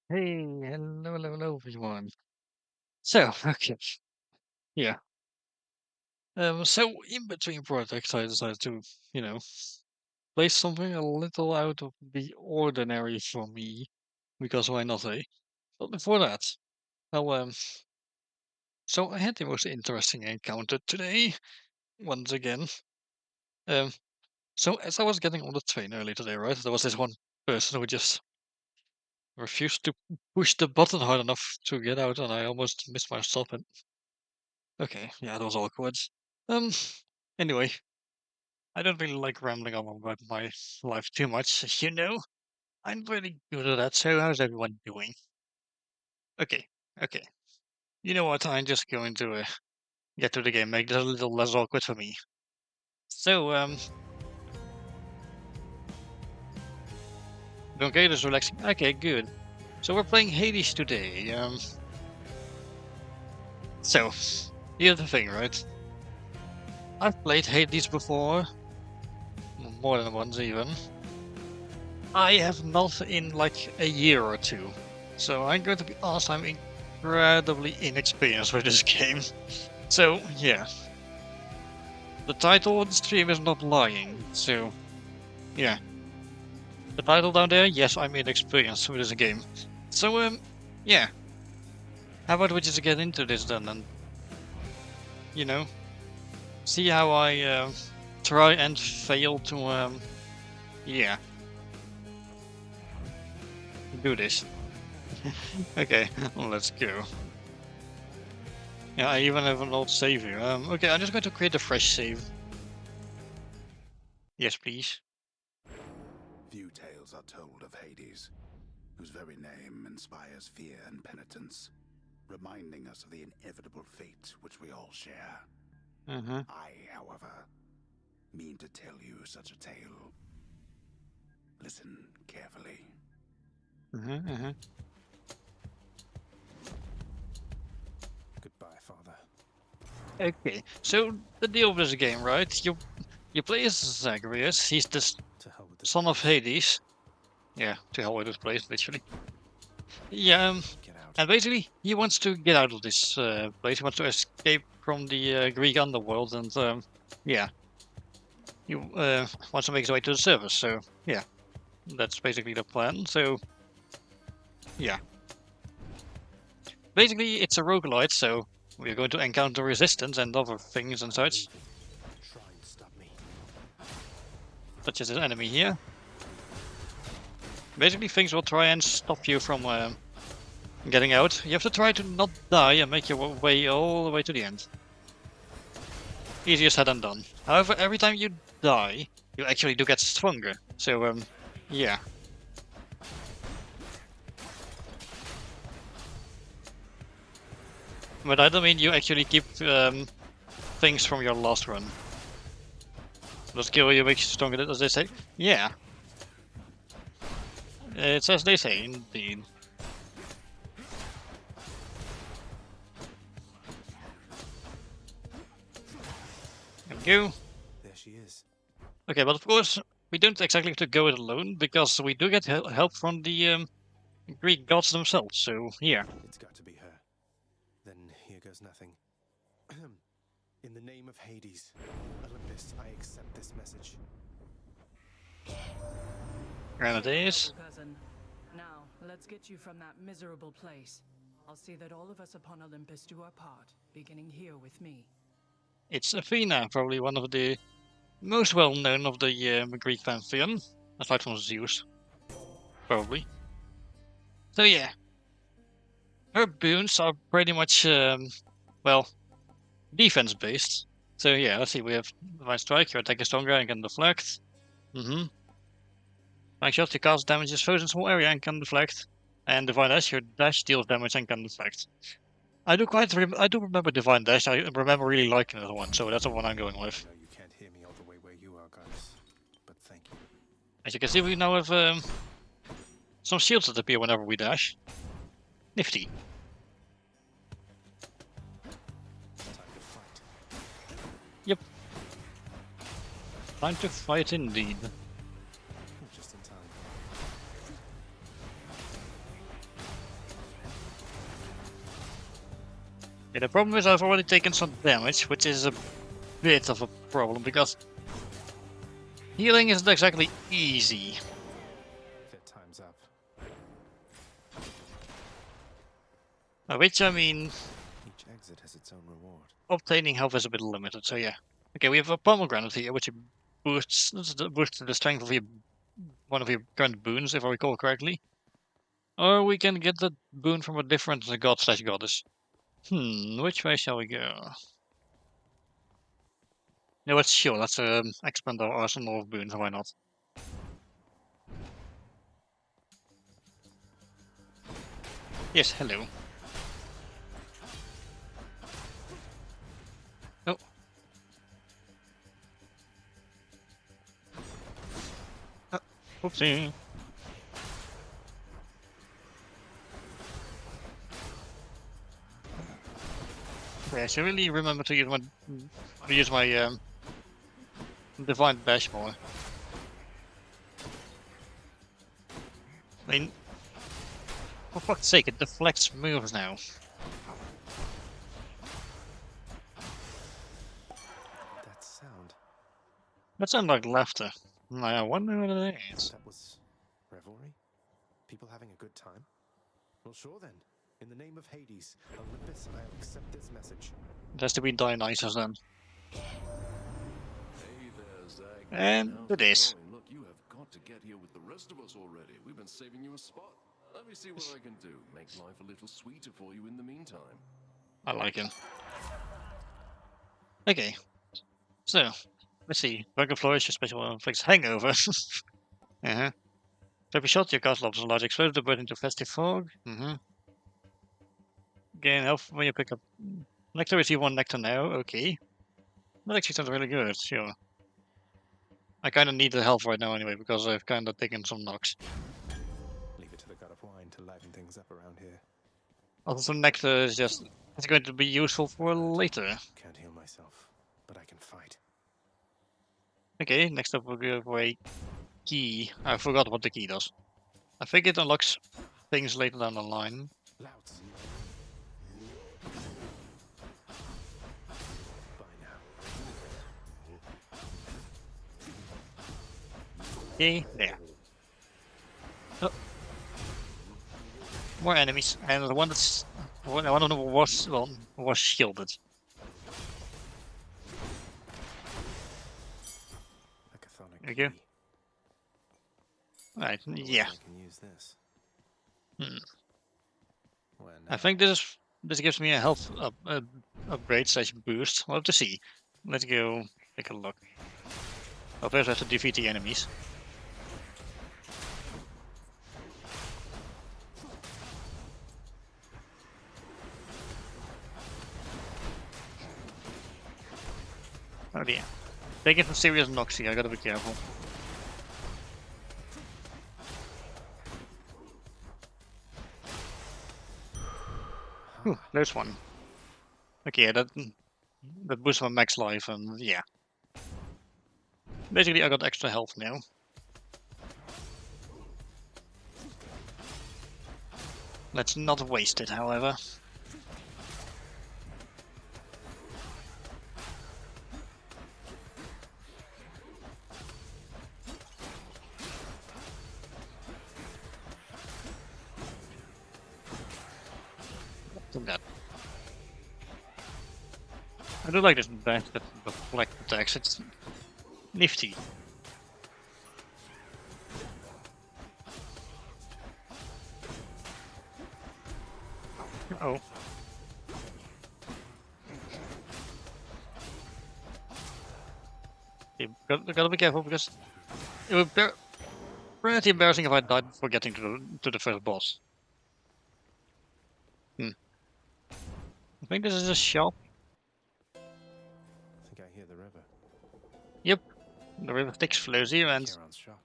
Hey, hello, everyone. So, okay, yeah. So in between projects, I decided to, you know, play something a little out of the ordinary for me, because why not, eh? But before that, well, so I had the most interesting encounter today, once again. Um, so as I was getting on the train early today, right, there was this one person who just refused to push the button hard enough to get out, and I almost missed my stop. And okay, yeah, that was awkward. Um, anyway, I don't really like rambling on about my life too much, as you know. I'm really good at that, so how's everyone doing? Okay, okay. You know what, I'm just going to get to the game, make this a little less awkward for me. So, okay, this is relaxing. Okay, good. So we're playing Hades today. So, here's the thing, right? I've played Hades before, more than once even. I have not in like a year or two. So I'm going to be honest, I'm incredibly inexperienced with this game. So yeah, the title of the stream is not lying. So yeah, the title down there, yes, I'm inexperienced with this game. So yeah, how about we just get into this then and you know see how I try and fail to yeah do this. Okay, let's go. Yeah, I even have an old save here. Okay, I'm just going to create a fresh save. Yes, please. Few tales are told of Hades, whose very name inspires fear and penitence, reminding us of the inevitable fate which we all share. Mm-hmm. I, however, mean to tell you such a tale. Listen carefully. Mm-hmm. Mm-hmm. Goodbye, Father. Okay, so the deal with this game, right? You play as Zagreus. He's the To hell with this son of place. Hades. Yeah, to hell with this place, literally. Yeah, Get out. and basically he wants to get out of this place. He wants to escape from the Greek underworld, and yeah, he wants to make his way to the surface. So yeah, that's basically the plan. So yeah, basically it's a roguelite. So we're going to encounter resistance and other things and such, Try and stop me. such as this enemy here. Basically, things will try and stop you from getting out. You have to try to not die and make your way all the way to the end. Easier said than done. However, every time you die, you actually do get stronger. So, yeah. But I don't mean you actually keep things from your last run. The skill you make you stronger, as they say. Yeah, it's as they say, indeed. There we go. There she is. Okay, but of course, we don't exactly have to go it alone, because we do get help from the Greek gods themselves, so yeah. It's got to be her. Then here goes nothing. In the name of Hades, Olympus, I accept this message. Grenadiers. Cousin. Now, let's get you from that miserable place. I'll see that all of us upon Olympus do our part, beginning here with me. It's Athena, probably one of the most well-known of the Greek pantheon, aside from Zeus, probably. So yeah, her boons are pretty much, well, defense-based. So yeah, let's see, we have Divine Strike, your attack is stronger and can deflect. Mm-hmm. Flank Shot, you cast damages foes in small area and can deflect. And Divine Dash, your dash deals damage and can deflect. I do remember Divine Dash. I remember really liking that one, so that's the one I'm going with. I know you can't hear me all the way where you are, guys, but thank you. As you can see, we now have some shields that appear whenever we dash. Nifty. Time to fight. Yep. Time to fight indeed. Just in time. Yeah, the problem is I've already taken some damage, which is a bit of a problem because healing isn't exactly easy. Fit time's up. By which I mean Each exit has its own reward. obtaining health is a bit limited, so yeah. Okay, we have a pomegranate here, which boosts the strength of one of your current boons, if I recall correctly. Or we can get the boon from a different god slash goddess. Which way shall we go? No, let's sure. Let's expand our arsenal of boons. Why not? Yes, hello. Oh. Oopsie. Okay, I should really remember to use my divine dash more. I mean, for fuck's sake, it deflects moves now. That sound. That sounds like laughter. I wonder what it is. That was revelry? People having a good time? Well, sure then. In the name of Hades, Olympus, I'll accept this message. It has to be Dionysus then. Hey there, Zach. And How's it is. going? Look, you have got to get here with the rest of us already. We've been saving you a spot. Let me see what I can do. Make life a little sweeter for you in the meantime. I like it. Okay. So, let's see. Burger Flourish, your special inflicts hangover. Uh-huh. Every shot, your castle lobs a large explosive to burn into festive fog. Gain health when you pick up nectar, receive one nectar now. Okay. That actually sounds really good, sure. I kinda need the health right now anyway, because I've kinda taken some knocks. Leave it to the god of wine to liven things up around here. Also, some nectar is just... it's going to be useful for later. Can't heal myself, but I can fight. Okay, next up we'll go for a key. I forgot what the key does. I think it unlocks things later down the line. Louts. Bye now. Okay, there. Oh. More enemies, and the one that's... one of them was shielded. A chthonic There you go. key. Right, Wonder yeah. whether I can use this. Where I now? think this gives me a health upgrade slash boost. We'll have to see. Let's go take a look. I'll first have to defeat the enemies. Oh dear. Taking some serious knocks here, I gotta be careful. Ooh, there's one. Okay, yeah, that boosts my max life, and yeah. Basically, I got extra health now. Let's not waste it, however. Do that. I do like this dash that deflect attacks. It's nifty. Oh. Okay, gotta be careful because it would be pretty embarrassing if I died before getting to the first boss. I think this is a shop. I think I hear the river. Yep. The river Styx flows here and... Charon's shop.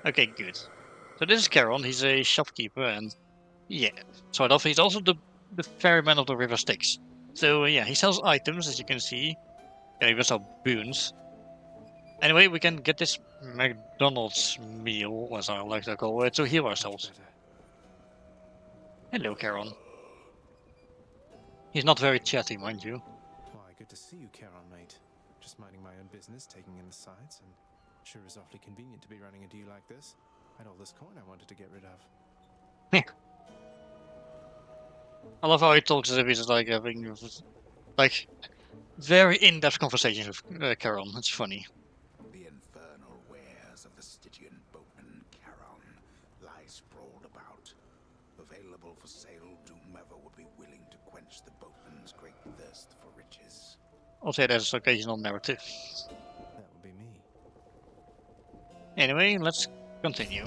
okay, good. So this is Charon, he's a shopkeeper and... yeah, sort of. He's also the ferryman of the river Styx. So yeah, he sells items, as you can see. Yeah, he will sell boons. Anyway, we can get this McDonald's meal, as I like to call it, to heal Much ourselves. better. Hello, Charon. He's not very chatty, mind you. Why, good to see you, Charon, mate. Just minding my own business, taking in the sights, and sure is awfully convenient to be running into you like this. I had all this coin I wanted to get rid of. I love how he talks as if he's like having like very in-depth conversations with Charon. It's funny. The infernal wares of the Stygian boatman Charon lie sprawled about, available for sale to whomever would be willing to quench the boatman's great thirst for riches. I'll say that's occasional narrative. That would be me. Anyway, let's continue.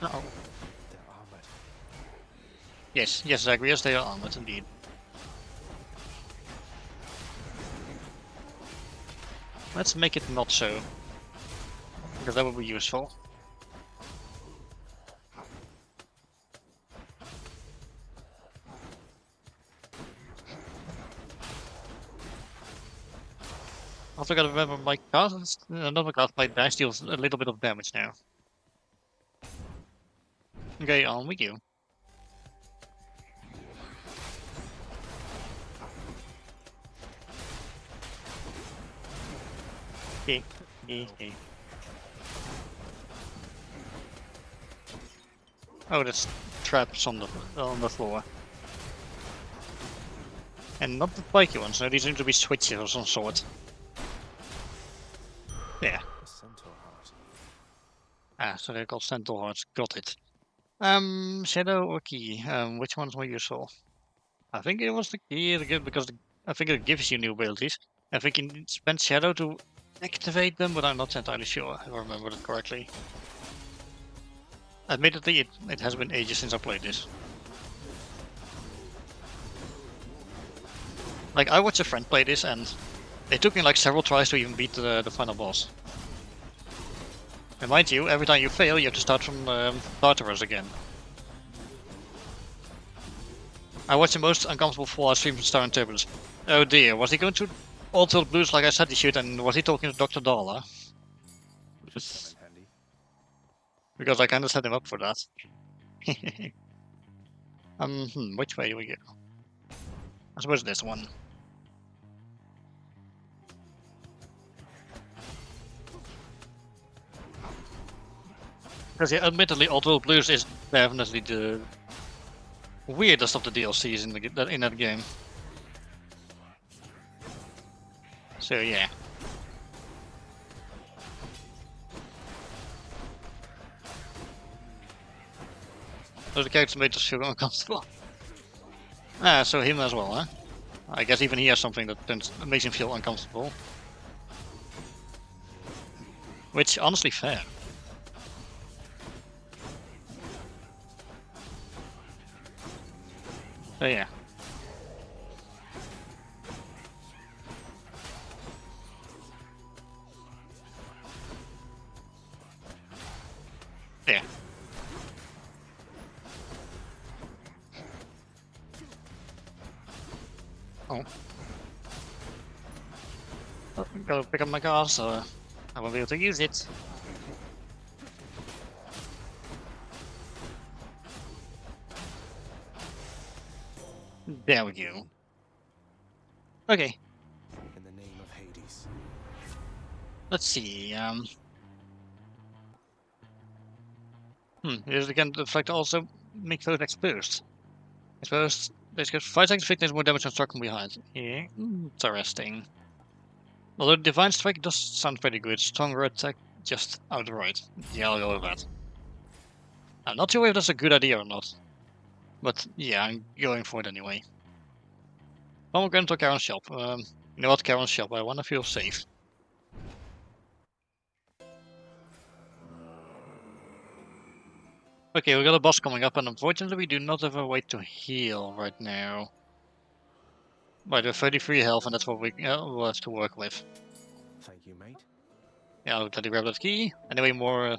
Uh-oh. They're armored. Yes, I agree. Yes, they are armored indeed. Let's make it not so, because that would be useful. Also gotta remember my cast, another cast my dash deals a little bit of damage now. Okay, on with you. Okay. Oh, that's traps on the floor. And not the spiky ones, no, these seem to be switches of some sort. Yeah. A centaur heart. Ah, so they're called centaur hearts. Got it. Shadow or key? Which one's more useful? I think it was the key because I think it gives you new abilities. I think you need to spend shadow to activate them, but I'm not entirely sure if I remember it correctly. Admittedly, it has been ages since I played this. Like, I watched a friend play this, and it took me like several tries to even beat the final boss. And mind you, every time you fail, you have to start from Tartarus again. I watched the most uncomfortable fallout stream from Star and Turbulence. Oh dear, was he going to Altered Blues like I said he should, and was he talking to Dr. Dala? Come in handy. Because I kinda set him up for that. Which way do we go? I suppose this one. Because yeah, admittedly, Altered Blues is definitely the weirdest of the DLCs in that game. So yeah. So the character made us feel uncomfortable. Ah, so him as well, huh? I guess even he has something that makes him feel uncomfortable. Which, honestly, fair. So yeah. Yeah. Oh. Go pick up my car, so I won't be able to use it. There we go. Okay, In the name of Hades. let's see. Here's again the effect also make foes exposed. Exposed. They get 5 seconds thickness, more damage on struck from behind. Yeah, interesting. Although Divine Strike does sound pretty good. Stronger attack, just outright. Yeah, I'll go with that. I'm not sure if that's a good idea or not. But yeah, I'm going for it anyway. Well, we're going to Karen's shop. You know what, Karen's shop, I wanna feel safe. Okay, we got a boss coming up, and unfortunately we do not have a way to heal right now. But we have 33 health, and that's what we'll have to work with. Thank you, mate. Yeah, I'll gladly grab that key. Anyway, more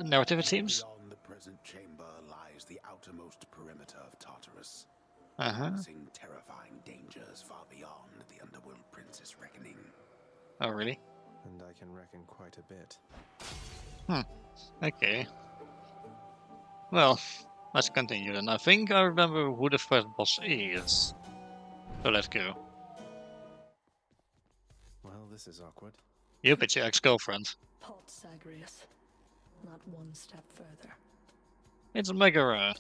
narrative it seems. Beyond the present chamber lies the outermost perimeter of Tartarus, Uh-huh. promising terrifying dangers far beyond the underworld prince's reckoning. Oh, really? And I can reckon quite a bit. Okay. Well, let's continue then. I think I remember who the first boss is. So let's go. Well, this is awkward. Yep, it's your ex-girlfriend. Pot Zagreus. Not one step further. It's Megara.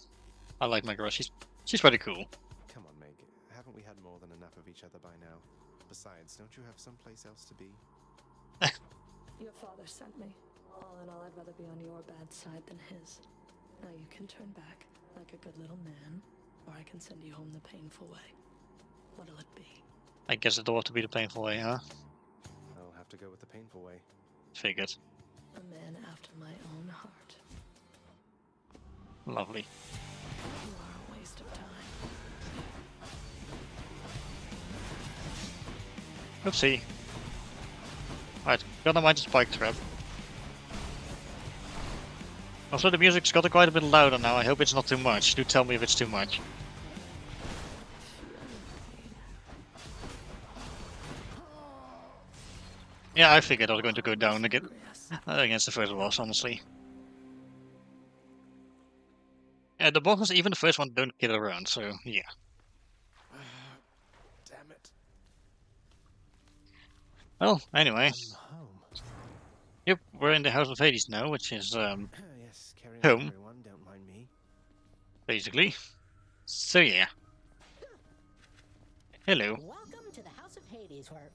I like Megara. She's pretty cool. Come on, Meg. Haven't we had more than enough of each other by now? Besides, don't you have someplace else to be? Your father sent me. All in all, I'd rather be on your bad side than his. Now you can turn back, like a good little man, or I can send you home the painful way. What'll it be? I guess it ought to be the painful way, huh? I'll have to go with the painful way. Figured. A man after my own heart. Lovely. You are a waste of time. Oopsie. Alright, gotta mind the spike trap. Also, the music's got quite a bit louder now. I hope it's not too much. Do tell me if it's too much. Yeah, I figured I was going to go down again against the first boss, honestly. Yeah, the bosses, even the first one, don't get around, so yeah. Damn it. Well, anyway. I'm home. Yep, we're in the House of Hades now, which is, Yes, carry on, home. everyone. Don't mind me. Basically. So yeah. Hello. Welcome to the House of Hades, where...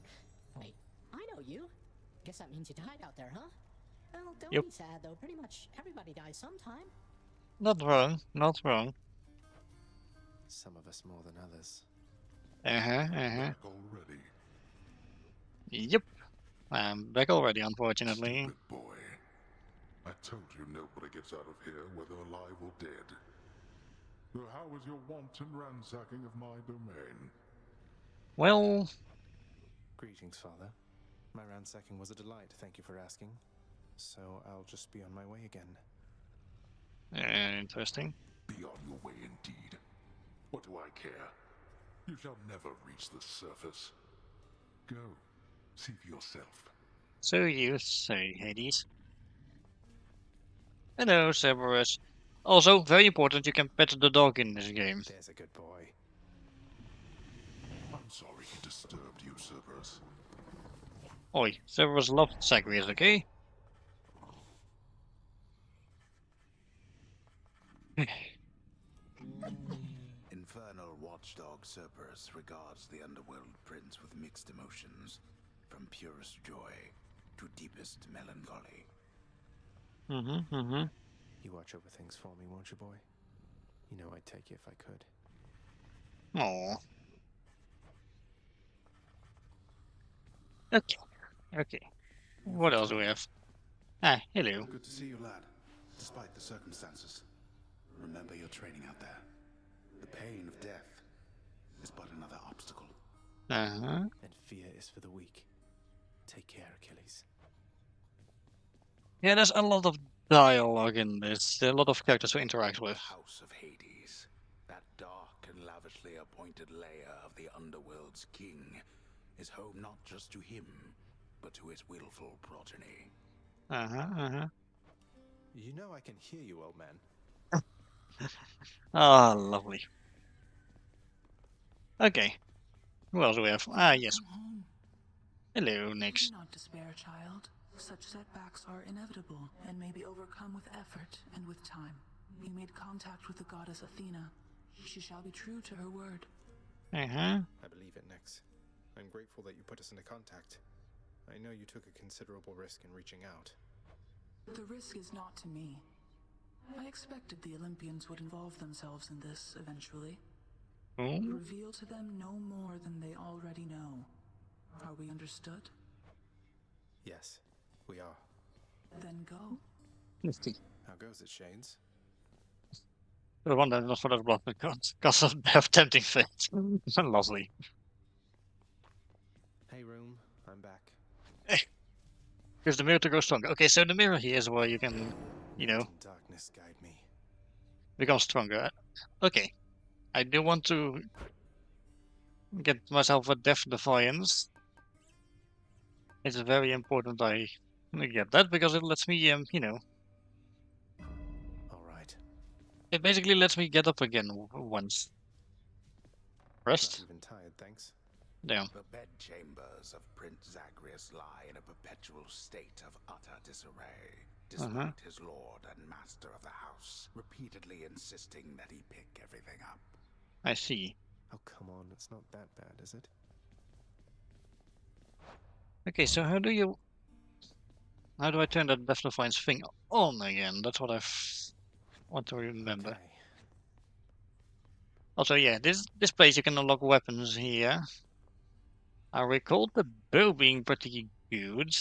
Wait, I know you. Guess that means you died out there, huh? Well, don't Yep. be sad, though. Pretty much everybody dies sometime. Not wrong, not wrong. Some of us more than others. Uh-huh. Already. Yep. I'm back already, unfortunately. Stupid boy. I told you nobody gets out of here, whether alive or dead. So how was your wanton ransacking of my domain? Well, Greetings, Father. My ransacking was a delight, thank you for asking. So I'll just be on my way again. interesting. Be on your way indeed. What do I care? You shall never reach the surface. Go. See for yourself. So you say, Hades. Hello, Cerberus. Also, very important, you can pet the dog in this game. There's a good boy. I'm sorry he disturbed you, Cerberus. Oi, Cerberus loves Zagreus, okay? Infernal watchdog Cerberus regards the underworld prince with mixed emotions, from purest joy to deepest melancholy. Mm-hmm. You watch over things for me, won't you, boy? You know I'd take you if I could. Aww. Okay. What else do we have? Ah, hello. Good to see you, lad, despite the circumstances. Remember your training out there. The pain of death is but another obstacle. Uh-huh. And fear is for the weak. Take care, Achilles. Yeah, there's a lot of dialogue in this. There are a lot of characters to interact with. House of Hades, that dark and lavishly appointed lair of the underworld's king, is home not just to him, but to his willful progeny. Uh-huh. You know I can hear you, old man. Ah, lovely. Okay. Who else do we have? Ah, yes. Come home. Hello, Nix. Do not despair, child. Such setbacks are inevitable and may be overcome with effort and with time. You made contact with the goddess Athena. She shall be true to her word. Uh-huh. I believe it, Nix. I'm grateful that you put us into contact. I know you took a considerable risk in reaching out. The risk is not to me. I expected the Olympians would involve themselves in this eventually. Oh. Reveal to them no more than they already know. Are we understood? Yes, we are. Then go. How goes it, Shades? The one that was for the blood because of death tempting fate. Lovely. Hey, room. I'm back. Because the mirror to grow stronger. Okay, so the mirror here is where you can, you know, Light and darkness guide me. become stronger. Okay. I do want to get myself a Death Defiance. It's very important I I get that because it lets me, you know, All right. it basically lets me get up again once. Not Rest? even tired, thanks. Damn. The bedchambers of Prince Zagreus lie in a perpetual state of utter disarray, despite his lord and master of the house repeatedly insisting that he pick everything up. I see. Oh, come on. It's not that bad, is it? Okay, so how do I turn that Death Defiance thing on again? That's what I want to remember. Okay. Also, yeah, this place you can unlock weapons here. I recall the bow being pretty good.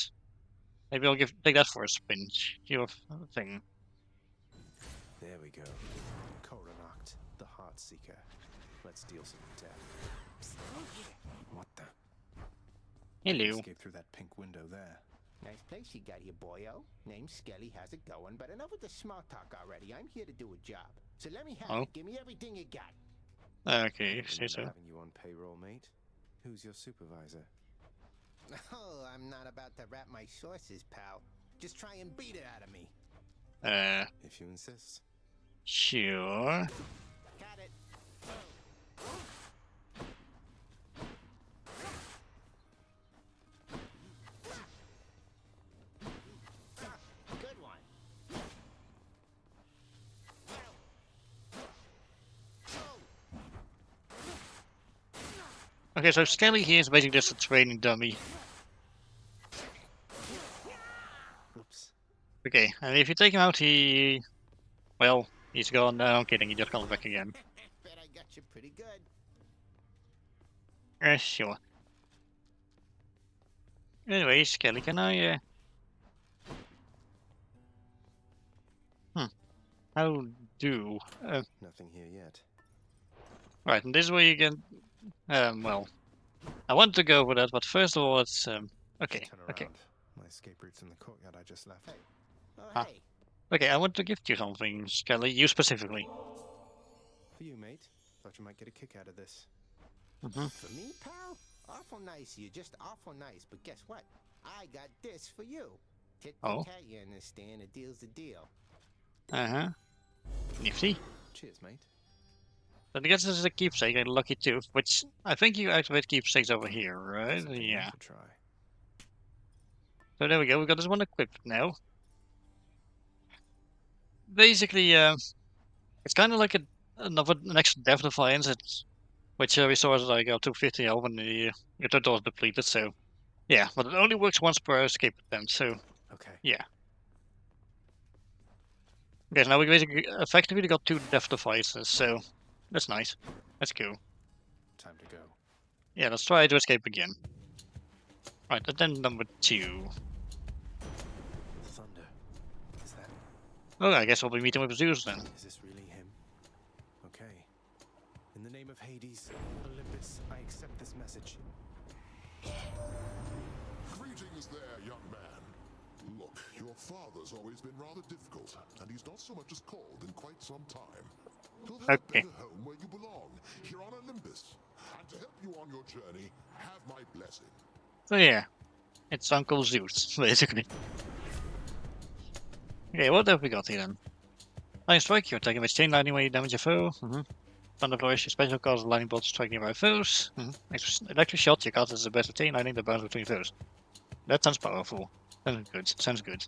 Maybe I'll take that for a spin. Your thing. There we go. Coronacht, the Heart Seeker. Let's deal some death. What the? Hello. Escape through that pink window there. Nice place you got here, boyo. Name's Skelly, how's it going? But enough with the small talk already. I'm here to do a job. So let me have it. Give me everything you got. Okay, I say remember so. having you on payroll, mate. Who's your supervisor? Oh, I'm not about to wrap my sources, pal. Just try and beat it out of me. If you insist. Sure. Got it. Good one. Okay, so Skelly here is basically just a training dummy. Oops. Okay, and if you take him out, well, he's gone. No, I'm kidding. He just comes back again. Bet I got you pretty good. Sure. Anyway, Skelly, can I, how do, Nothing here yet. right, and this is where you can, well, I want to go over that, but first of all, let's, okay, Turn okay. around. My escape route's in the courtyard I just left. Oh, Ah. hey. Okay, I want to gift you something, Skelly, you specifically. For you, mate. Thought you might get a kick out of this. For me, pal? Awful nice of you, just awful nice. But guess what? I got this for you. Tit for Oh. tat, you understand? A deal's a deal. Uh-huh. Nifty. Cheers, mate. But I guess this is a keepsake, a lucky tooth, which I think you activate keepsakes over here, right? Something new Yeah. to try. So there we go, we got this one equipped now. Basically, it's kind of like an extra Death Defiance, which restores like 250 health when your total is depleted, so yeah, but it only works once per escape attempt, so Okay. yeah. Okay, so now we basically effectively got 2 Death Defiances, so that's nice. That's cool. Time to go. Yeah, let's try to escape again. Right, and then number 2. Thunder. Is that... Oh, I guess we'll be meeting with Zeus then. Is this really him? Okay. In the name of Hades, Olympus, I accept this message. Greetings there, young man. Look, your father's always been rather difficult, and he's not so much as called in quite some time. You'll have a Okay. better home where you belong, here on Olympus. And to help you on your journey, have my blessing. So yeah, it's Uncle Zeus, basically. Okay, what have we got here then? Lightning Strike, you're attacking with Chain Lightning when you damage a foe. Thunder Flourish, your special causes lightning bolts striking nearby foes. Electric Shot, your causes a burst of chain lightning that burns between foes. That sounds powerful. Sounds good. Sounds good.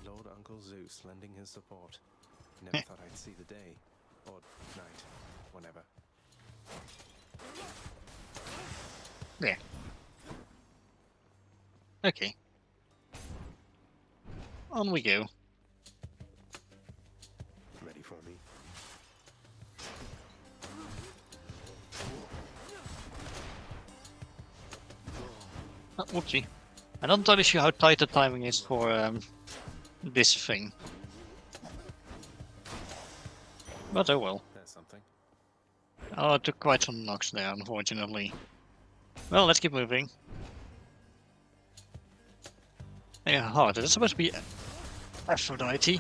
Lord Uncle Zeus lending his support. Never thought I'd see the day. Or night. Whenever. There. Okay. On we go. Ready for me? Whoopsie. I'm not entirely sure how tight the timing is for this thing. But oh well. There's something. Oh, it took quite some knocks there, unfortunately. Well, let's keep moving. Yeah, hard. Is it supposed to be Aphrodite?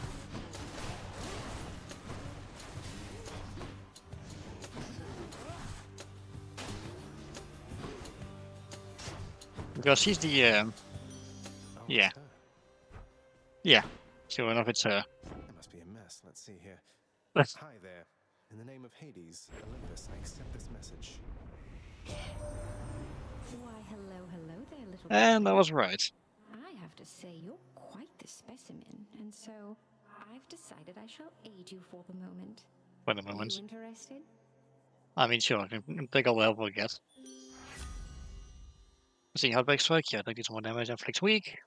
Because he's the Oh, Yeah. it's her. Yeah. Sure enough, it's her. That must be a mess. Let's see here. Let's- Hi there. In the name of Hades, Olympus, I accept this message. Why, hello there, little And I dolphin. was right. I have to say, you're quite the specimen, and so I've decided I shall aid you for the moment. For the moment. You interested? I mean, sure, I can take all the help I get. See how big strike? Yeah, take some more damage, inflict weak.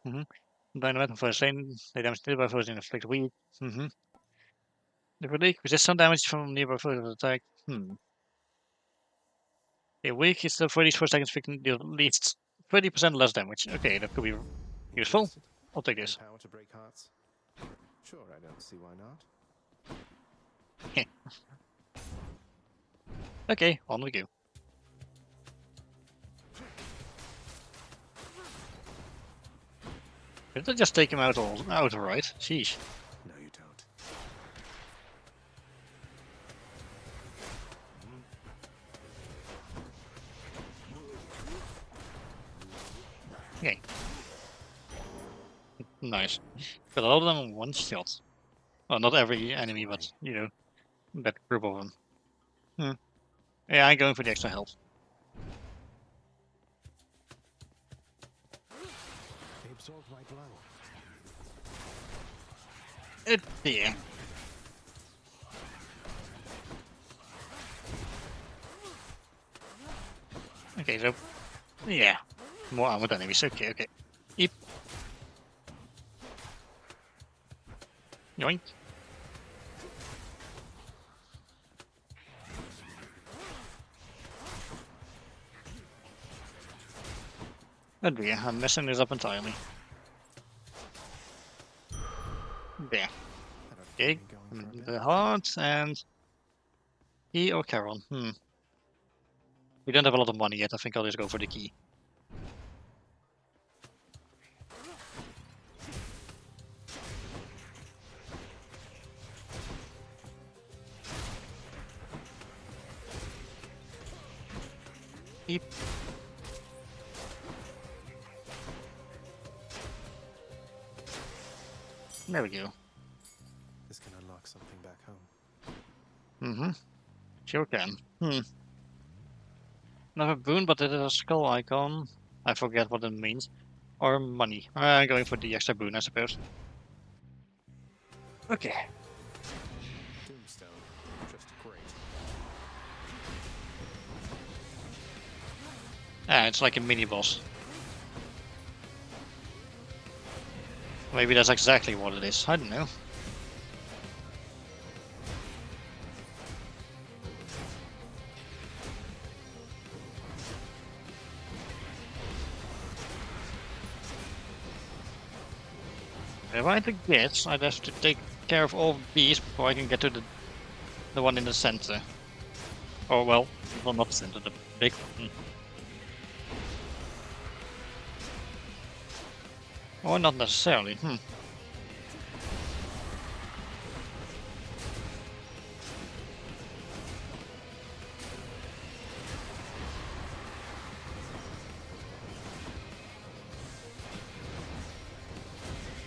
Dynamite first lane, they damage did by first lane, inflict weak. The relic resist some damage from nearby first attack. A weak is still for these 4 seconds, deal at least 30% less damage. Okay, that could be useful. Interested? I'll take In this. power to break hearts? Sure, I don't see why not. Okay, on we go. Did I just take him out outright? Sheesh. No, you don't. Okay. Nice. Got a lot of them in one shot. Well, not every enemy, but, you know, that group of them. Yeah, I'm going for the extra health. They absorbed my blow. Yeah. Okay, so, yeah. More armored enemies. Okay. Eep. Yoink. Oh dear, I'm messing this up entirely. There. Okay, the heart and key or Carol. We don't have a lot of money yet. I think I'll just go for the key. Eep. There we go. This can unlock something back home. Sure can. Not a boon, but it is a skull icon. I forget what it means. Or money. I'm going for the extra boon, I suppose. Okay. Tombstone. Just great. It's like a mini boss. Maybe that's exactly what it is. I don't know. If I had to guess, I'd have to take care of all of these before I can get to the one in the center. Or, well, not the center, the big one. Or not necessarily.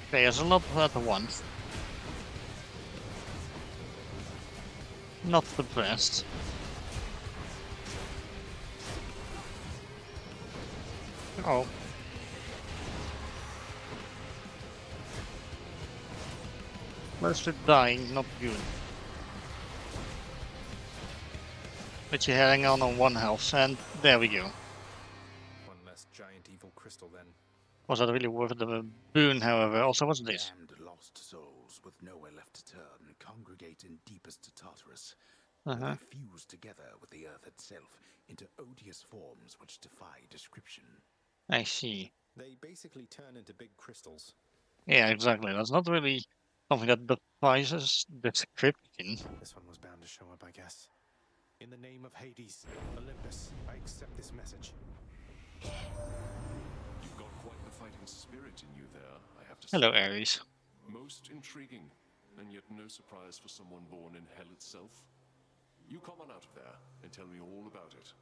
Okay, there's a lot at once. Not the best. Oh. Close to dying, not good. But you're hanging on 1 health, and there we go. One less giant evil crystal then. Was that really worth the boon, however? Also, what's this? Damned lost souls with nowhere left to turn congregate in deepest Tartarus. They fuse together with the earth itself into odious forms which defy description. I see. They basically turn into big crystals. Yeah, exactly. That's not really something that defies description. This one was bound to show up, I guess. In the name of Hades, Olympus, I accept this message. You've got quite the fighting spirit in you there, I have to say. Hello, Ares. Most intriguing, and yet no surprise for someone born in hell itself. You come on out of there and tell me all about it.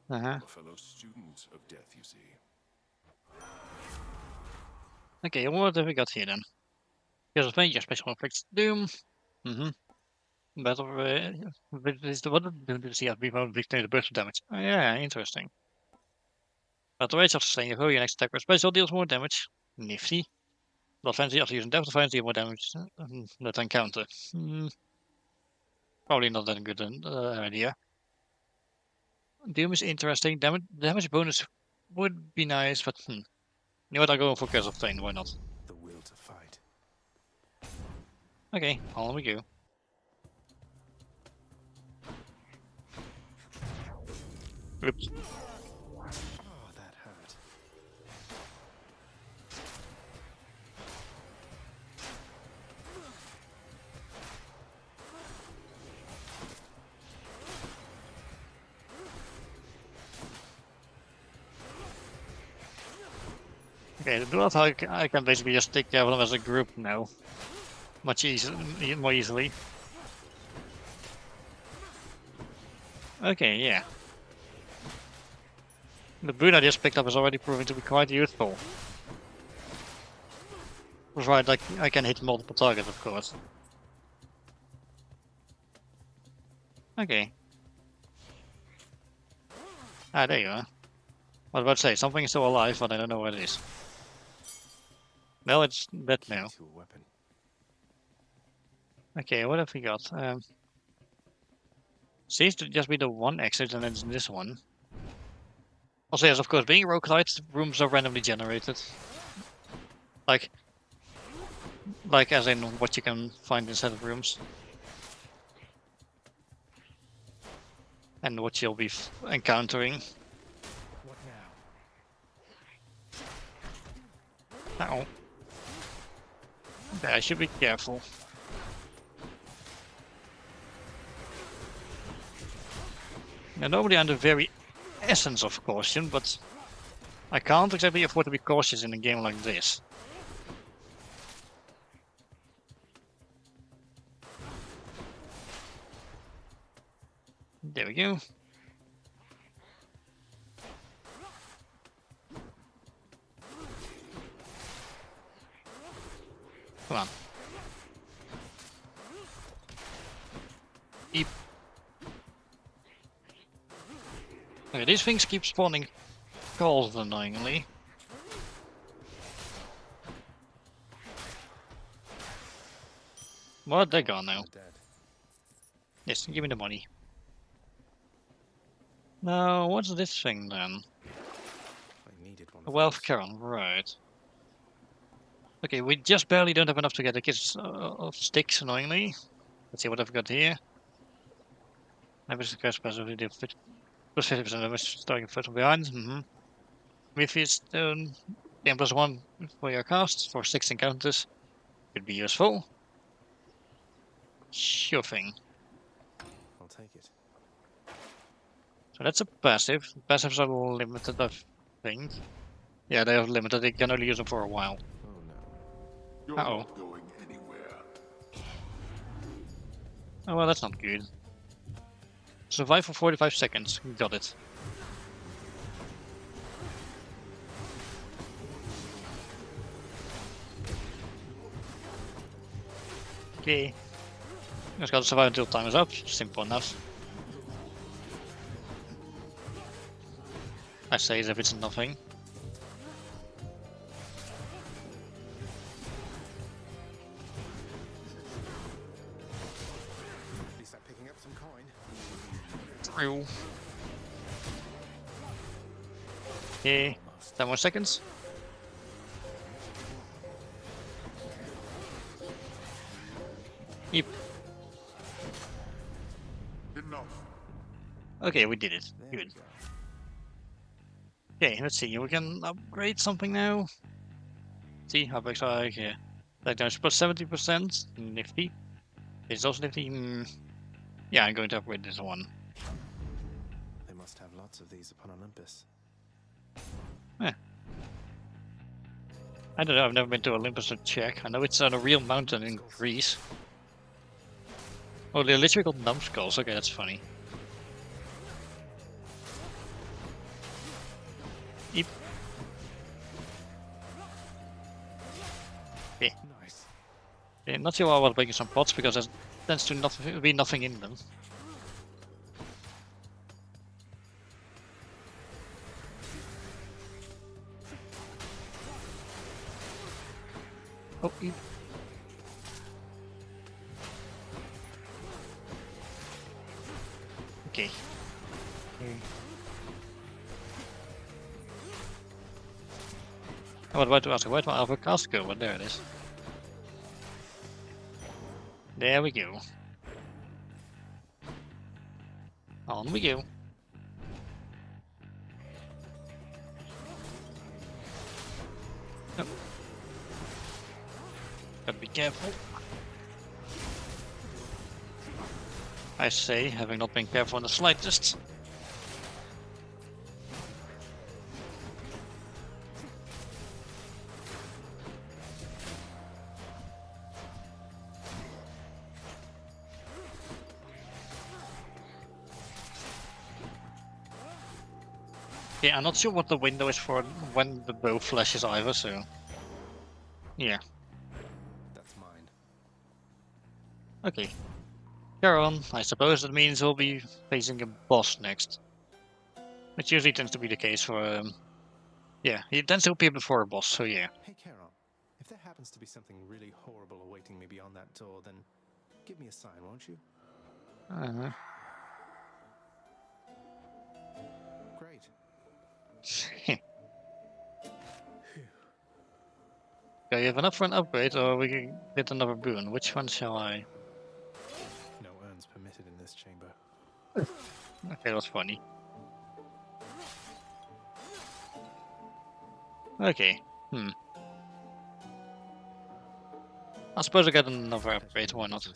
I'm a fellow student of death, you see. Okay, what have we got here then? Here's a thing, your special effects doom. Battle what does the CFB mode dictate the burst damage? Oh, yeah, interesting. But the rate of sustain your your next attack or special deals more damage. Nifty. The offensive after using death defense deal more damage that encounter. Probably not that good an idea. Doom is interesting. Damage bonus would be nice, but you know what? I'll go for Curse of Pain. Why not? The will to fight. Okay, on we go. Oops. Oh, that hurt. Okay, the dual attack I can basically just take care of them as a group now. Much more easily. Okay, yeah. The boon I just picked up is already proving to be quite useful. Provided like I can hit multiple targets, of course. Okay. Ah, there you are. I was about to say, something is still alive, but I don't know what it is. Well, it's dead now. Okay, what have we got? Seems to just be the one exit and it's this one. Also, yes, of course, being roguelite, rooms are randomly generated. Like as in what you can find inside of rooms. And what you'll be encountering. What now? Ow. Okay, I should be careful. Now, normally I'm the very essence of caution, but I can't exactly afford to be cautious in a game like this. There we go. Come on. Eep. Okay, these things keep spawning calls annoyingly. What? They're gone now. Yes, give me the money. Now, what's this thing then? A wealth caron, right. Okay, we just barely don't have enough to get a kiss of sticks, annoyingly. Let's see what I've got here. Maybe the curse possibly did plus 50% damage starting first from behind. Maybe stone gain +1 for your cast for 6 encounters. Could be useful. Sure thing. I'll take it. So that's a passive. Passives are limited, I think. Yeah, they are limited. They can only use them for a while. Oh no. You're not going anywhere. Oh well, that's not good. Survive for 45 seconds. Got it. Okay. Just gotta survive until time is up. Simple enough. I say as if it's nothing. At least I'm picking up some coin. True. Okay. 10 more seconds. Yep. Enough. Okay, we did it. Good. Okay, let's see. We can upgrade something now. See how big are here. Like damage plus 70%. Nifty. It's also nifty. Yeah, I'm going to upgrade this one. They must have lots of these upon Olympus. I don't know, I've never been to Olympus to check. I know it's on a real mountain in Greece. Oh, they're literally called numbskulls. Okay, that's funny. Eep. Okay. Nice. Okay, not sure why I was breaking some pots because there tends to be nothing in them. Oh, okay. I was about to ask, where'd my alpha cast go? But there it is. There we go. On we go. Oh. Gotta be careful. I say, having not been careful in the slightest. Yeah, I'm not sure what the window is for when the bow flashes either, so... Yeah. That's mine. Okay. Carry on. I suppose that means we'll be facing a boss next. Which usually tends to be the case for... Yeah, he tends to appear before a boss, so yeah. Hey, Charon. If there happens to be something really horrible awaiting me beyond that door, then give me a sign, won't you? Great. Okay, you have enough for an upgrade, or we can get another boon. Which one shall I... No urns permitted in this chamber. Okay, that was funny. Okay, I suppose I get another upgrade, why not?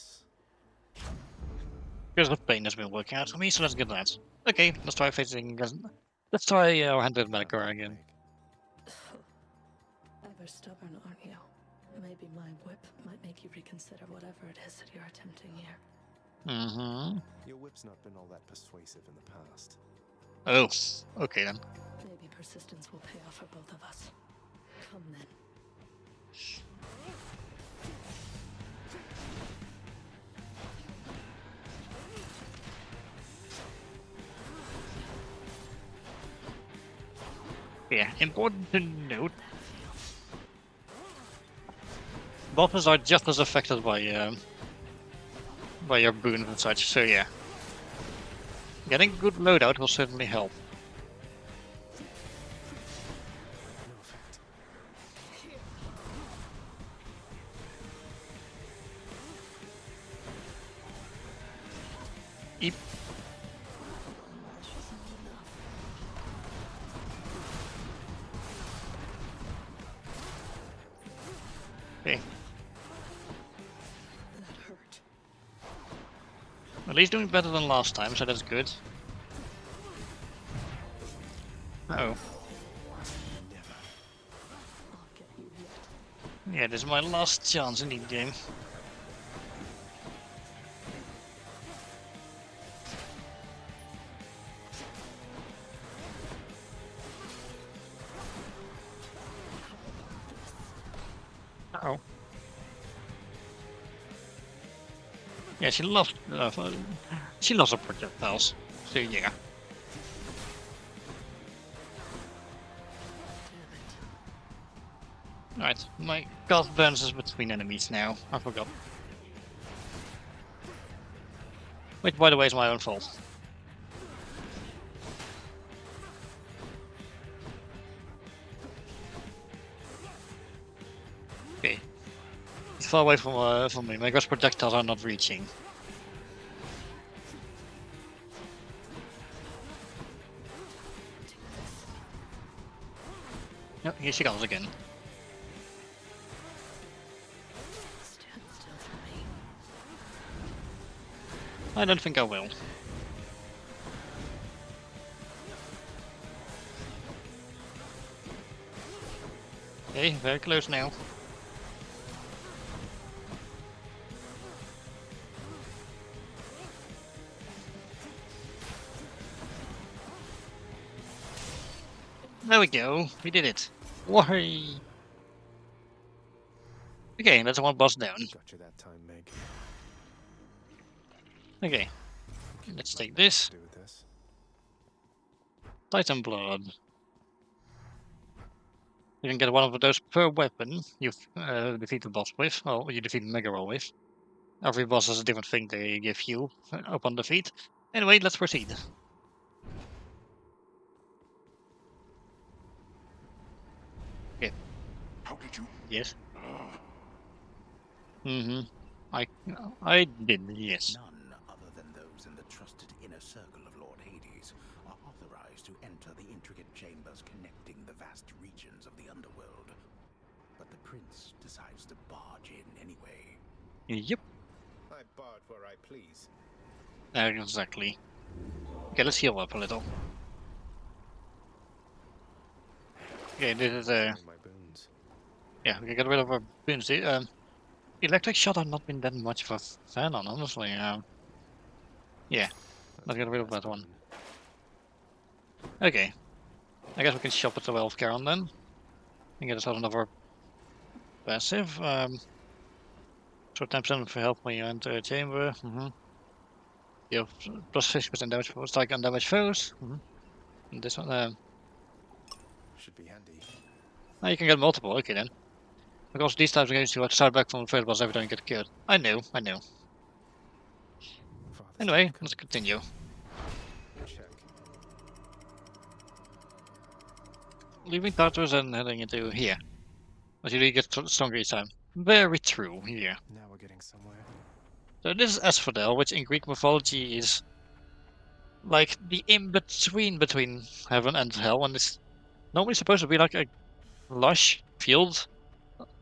Because of pain has been working out for me, so let's get that. Okay, let's try facing... Let's try our handed Melkor again. Ever stubborn, aren't you? Maybe my whip might make you reconsider whatever it is that you're attempting here. Your whip's not been all that persuasive in the past. Oh, okay then. Maybe persistence will pay off for both of us. Come then. Yeah, important to note. Bosses are just as affected by your boons and such, so yeah. Getting good loadout will certainly help. Eep. Okay. That hurt. At least doing better than last time, so that's good. Uh-oh. Yeah, this is my last chance in the game. Uh-oh. Yeah, she loves her projectiles, so yeah. Right, my cast bounces between enemies now. I forgot. Which, by the way, is my own fault. Okay. He's far away from me. My ghost projectiles are not reaching. No, here she comes again. Stand still for me. I don't think I will. Okay, very close now. There we go, we did it. Why? Okay, that's one boss down. Got you that time, Meg. Okay, let's take this. Do with this. Titan Blood. You can get one of those per weapon you defeat the boss with, or you defeat Mega Roll with. Every boss has a different thing they give you upon defeat. Anyway, let's proceed. Okay. How did you? Yes. I did, yes. None other than those in the trusted inner circle of Lord Hades are authorized to enter the intricate chambers connecting the vast regions of the underworld. But the prince decides to barge in anyway. Yep. I barge where I please. Exactly. Okay, let's heal up a little. Okay, this is My boons. yeah, we can get rid of our boons. Electric shot I've not been that much of a fan on, honestly. Yeah, let's get rid of that one. Okay, I guess we can shop at the Well of Charon then. And get ourselves another passive. So 10% for help when you enter a chamber. You have plus 50% damage for strike and damage foes. And this one, Should be handy. now you can get multiple. Okay then. Because these types of games you have to start back from the first boss every time you get killed. I know. Anyway, let's continue. Check. Leaving Tartarus and heading into here. As you really get stronger each time. Very true here. Now we're getting somewhere. So this is Asphodel, which in Greek mythology is like the in-between between heaven and hell, and it's normally supposed to be like a lush field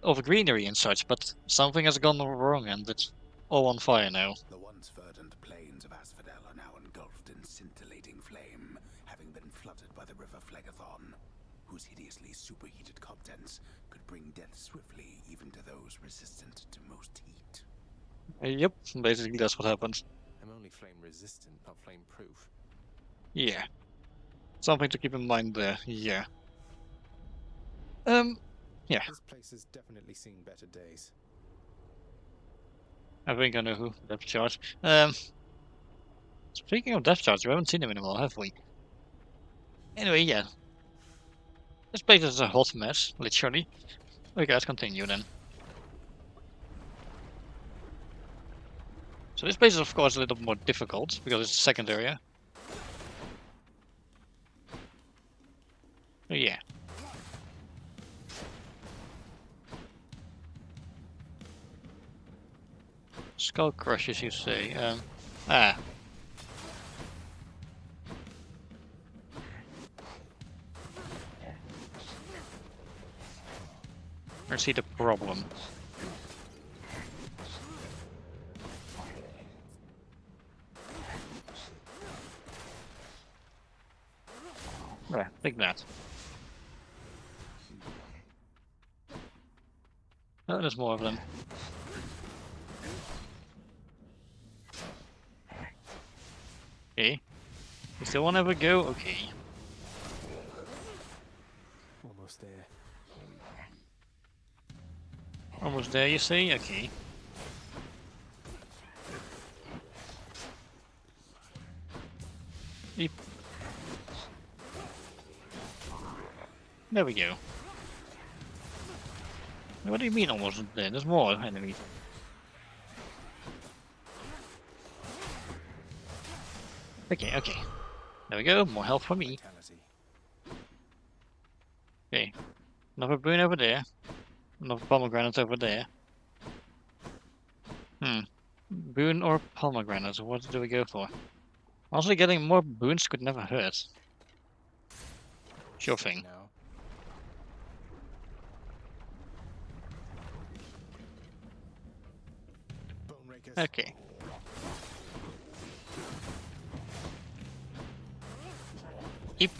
of greenery and such, but something has gone wrong and it's all on fire now. The once verdant plains of Asphodel are now engulfed in scintillating flame, having been flooded by the river Phlegathon, whose hideously superheated contents could bring death swiftly even to those resistant to most heat. Yep, basically that's what happens. I'm only flame resistant, not flame proof. Yeah. Something to keep in mind there, yeah. Yeah. This place has definitely seen better days. I think I know who. Depth charge. Speaking of depth charge, we haven't seen him in a while, have we? Anyway, yeah. This place is a hot mess, literally. Okay, let's continue then. So this place is of course a little more difficult, because it's the second area. Oh yeah. Skull crushes, you say. I see the problem. Yeah, take that. Oh, there's more of them. Okay. You still want to have a go? Okay. Almost there. Almost there, you say? Okay. Beep. There we go. What do you mean almost there? There's more enemies. Okay. There we go, more health for me. Okay. Another boon over there. Another pomegranate over there. Boon or pomegranate? What do we go for? Honestly, getting more boons could never hurt. Sure thing. Okay. Yep.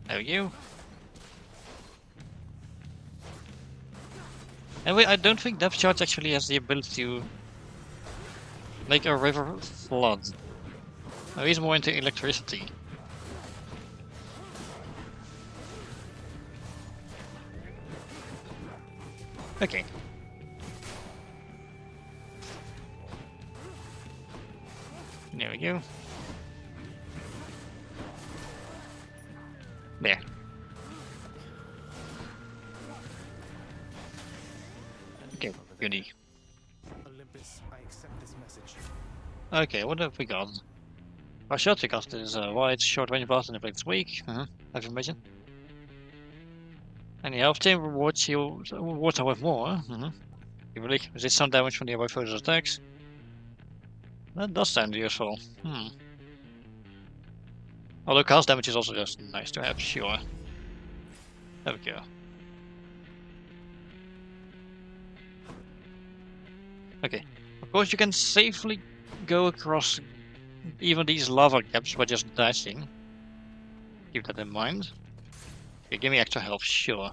There we go. Anyway, I don't think depth charge actually has the ability to make a river flood. No, he's more into electricity. Okay. we go. There. Okay, goody. Olympus, I accept this message. Okay, what have we got? Our shelter cost is wide, short range blast, and inflicts weak. Have information. Any health team rewards you rewards with more. You really resist some damage from nearby foes' attacks. That does sound useful. Although cast damage is also just nice to have, sure. There we go. Okay. Of course you can safely go across even these lava gaps by just dashing. Keep that in mind. Okay, give me extra health, sure.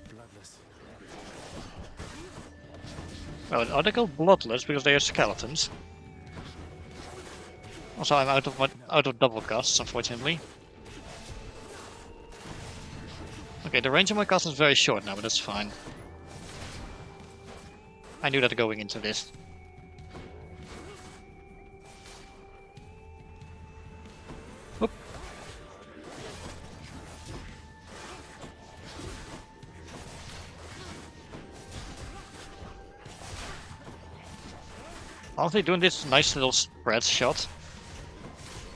Bloodless. Well, are they called bloodless because they are skeletons? Also, I'm out of double casts, unfortunately. Okay, the range of my cast is very short now, but that's fine. I knew that going into this. Oop. Honestly, doing this nice little spread shot,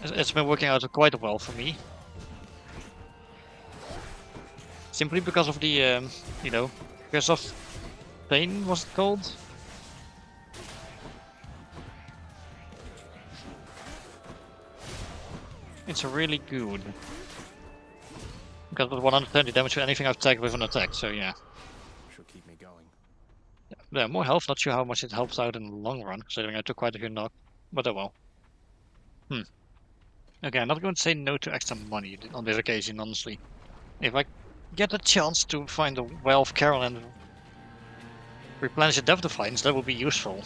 it's been working out quite well for me. Simply because of the, you know, because of pain, was it called? It's really good. Because with 120 damage to anything I've tagged with an attack, so yeah. Should keep me going. Yeah, more health, not sure how much it helps out in the long run, considering I took quite a few knock, but oh well. Okay, I'm not going to say no to extra money on this occasion, honestly. If I get a chance to find a Well of Carol and replenish the Death Defiance, that would be useful.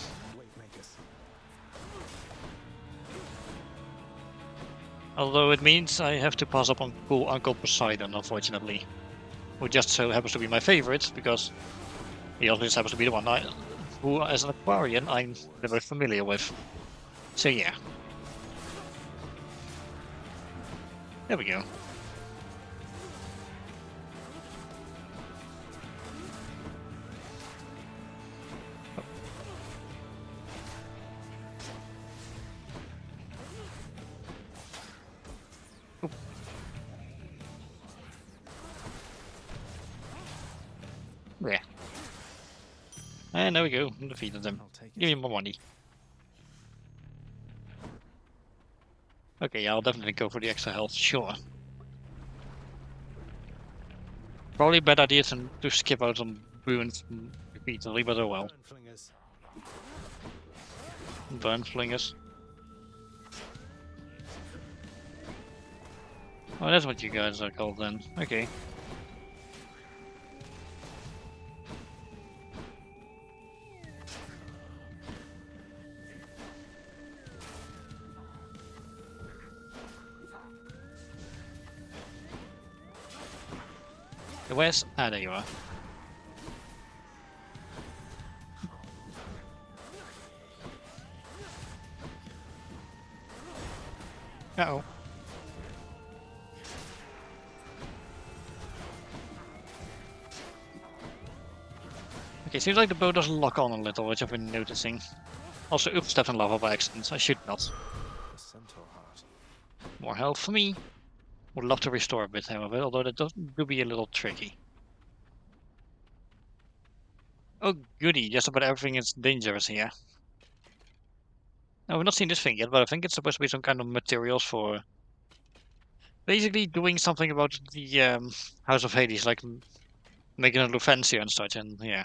Although it means I have to pass up on cool Uncle Poseidon, unfortunately. Who just so happens to be my favorite, because he also just happens to be the one who, as an Aquarian, I'm very familiar with. So yeah. There we go. Oh. There. And there we go, defeated them. Give me more money. Okay, yeah, I'll definitely go for the extra health, sure. Probably a bad idea to skip out on ruins repeatedly, but oh well. Burn flingers. Oh, that's what you guys are called then. Okay. Where's... Ah, there you are. Uh-oh. Okay, seems like the bow does lock on a little, which I've been noticing. Also, oops, stepped in lava by accident. I should not. More health for me. Would love to restore a bit, however, although that do be a little tricky. Oh goody, just about everything is dangerous here. Now, we've not seen this thing yet, but I think it's supposed to be some kind of materials for... basically doing something about the House of Hades, like making it look fancier and such, and yeah.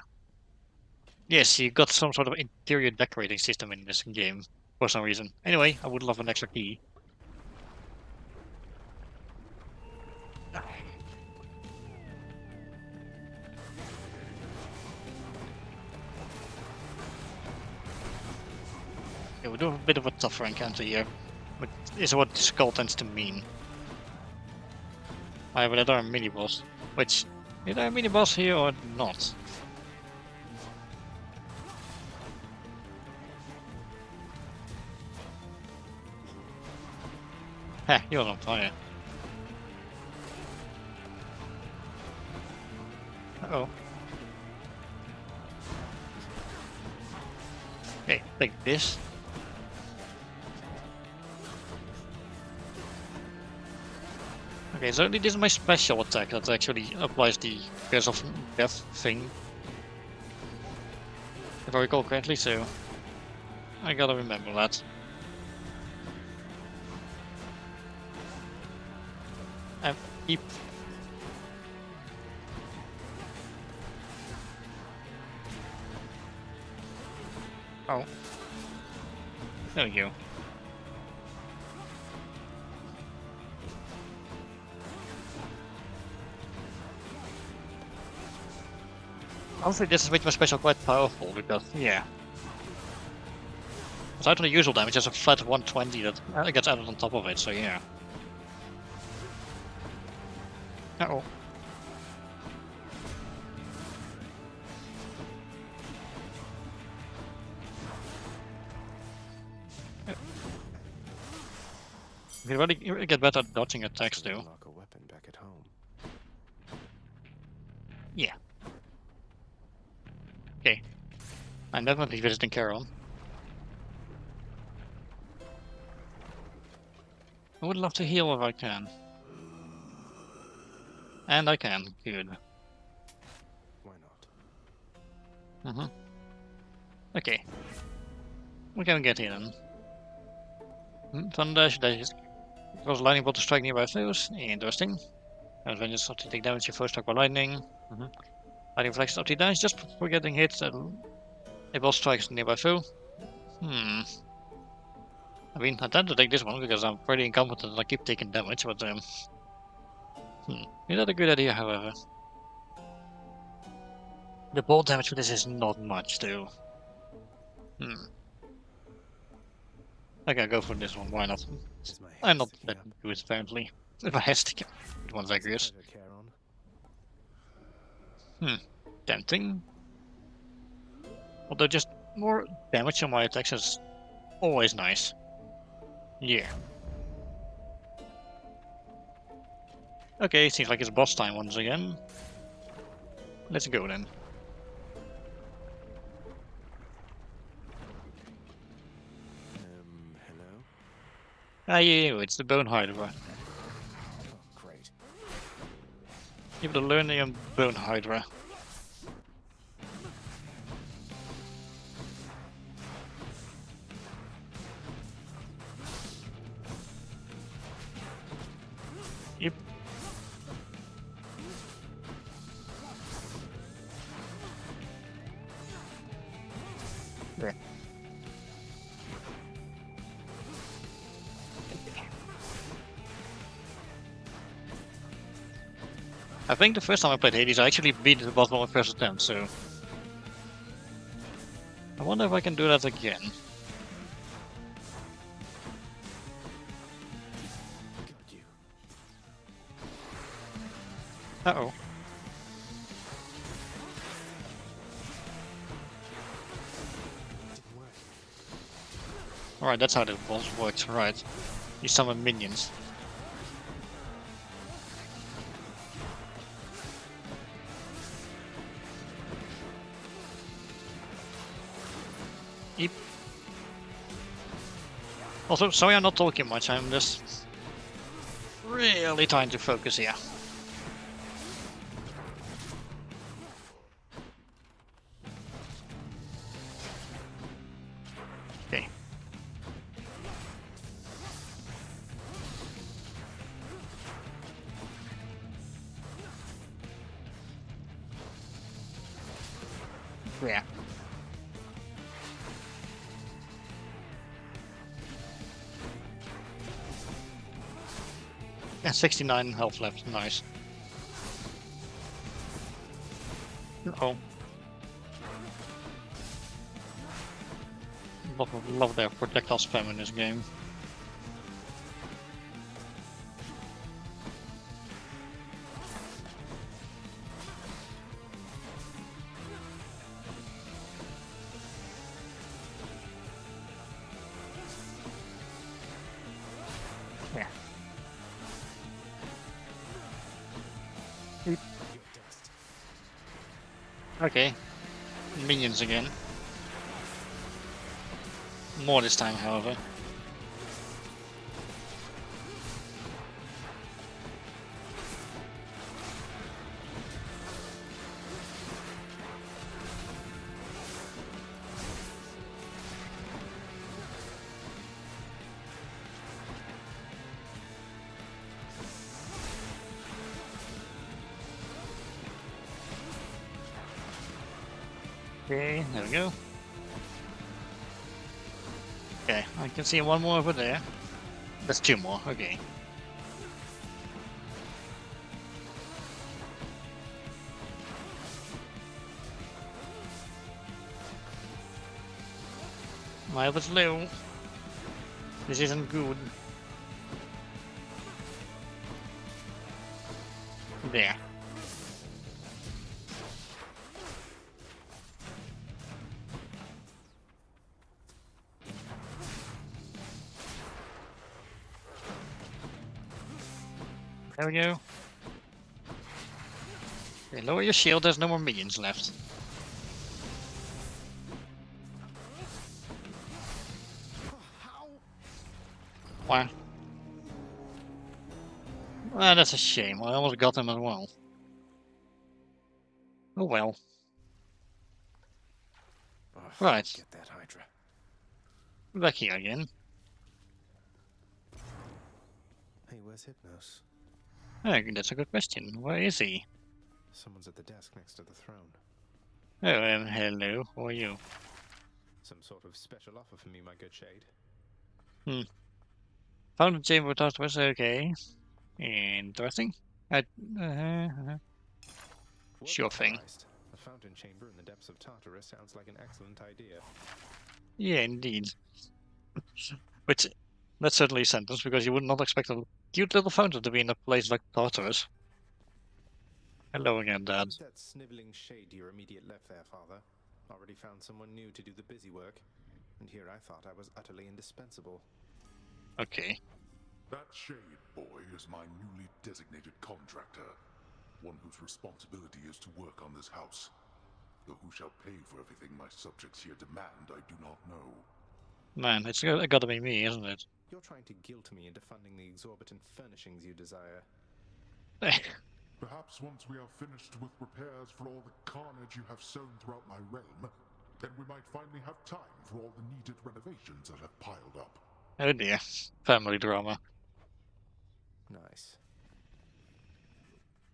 Yes, you got some sort of interior decorating system in this game, for some reason. Anyway, I would love an extra key. Yeah, we'll do a bit of a tougher encounter here, but is what this skull tends to mean. But there are a mini-boss, which... is there a mini-boss here or not? Heh, you're on fire. Uh-oh. Okay, take this. Okay, so this is my special attack that actually applies the curse of death thing. If I recall correctly, so I gotta remember that. And keep. Oh. There we go. Honestly, this has made my special quite powerful because, yeah. Aside from the usual damage, there's a flat 120 that gets added on top of it, so yeah. Uh-oh. You really get better at dodging attacks, though. Unlock a weapon back at home. Yeah. Okay. I'm definitely visiting Charon. I would love to heal if I can. And I can. Good. Why not? Okay. We can get in then. Thunder dash. Cause lightning bolt to strike nearby foes. Interesting. Advantage of to take damage if foes struck by lightning. Lightning reflects up to damage just before getting hit. It bolt strikes nearby foe. I mean, I tend to take this one because I'm pretty incompetent and I keep taking damage, but is that a good idea, however? The bolt damage for this is not much, though. Okay, go for this one, why not? I'm not that good, apparently. If I have to get good ones, I guess. Tempting. Although just more damage on my attacks is always nice. Yeah. Okay, seems like it's boss time once again. Let's go then. Hello? Ah, yeah, it's the Bone Hydra. Oh, great. You have to learn the Bone Hydra. Yep. Yeah. I think the first time I played Hades, I actually beat the boss on my first attempt, so... I wonder if I can do that again. Got you. Uh-oh. Alright, that's how the boss works, right. You summon minions. Yep. Also, sorry I'm not talking much, I'm just really trying to focus here. Okay. Yeah. Yeah, 69 health left, nice. Uh-oh. Love their projectile spam in this game. Yeah. Your dust. Okay. Minions again. More this time, however. Okay, there we go. Okay, I can see one more over there. That's two more, okay. My was low. This isn't good. There. There we go. Okay, lower your shield, there's no more minions left. Wow. Ah, that's a shame. I almost got them as well. Oh well. Oh, Right. Get that Hydra. Back here again. Hey, where's Hypnos? Oh, that's a good question. Where is he? Someone's at the desk next to the throne. Oh, hello. Who are you? Some sort of special offer for me, my good shade. Found the chamber thought was okay. Interesting. Sure thing. A fountain chamber in the depths of Tartarus sounds like an excellent idea. Yeah, indeed. Which, that's certainly a sentence, because you would not expect a cute little fountain to be in a place like Tartarus. Hello again, Dad. Who's that sniveling shade to your immediate left there, Father? Already found someone new to do the busy work, and here I thought I was utterly indispensable. Okay. That shade boy is my newly designated contractor, one whose responsibility is to work on this house. Though who shall pay for everything my subjects here demand, I do not know. Man, it's gotta be me, isn't it? You're trying to guilt me into funding the exorbitant furnishings you desire. Perhaps once we are finished with repairs for all the carnage you have sown throughout my realm, then we might finally have time for all the needed renovations that have piled up. Oh dear. Family drama. Nice.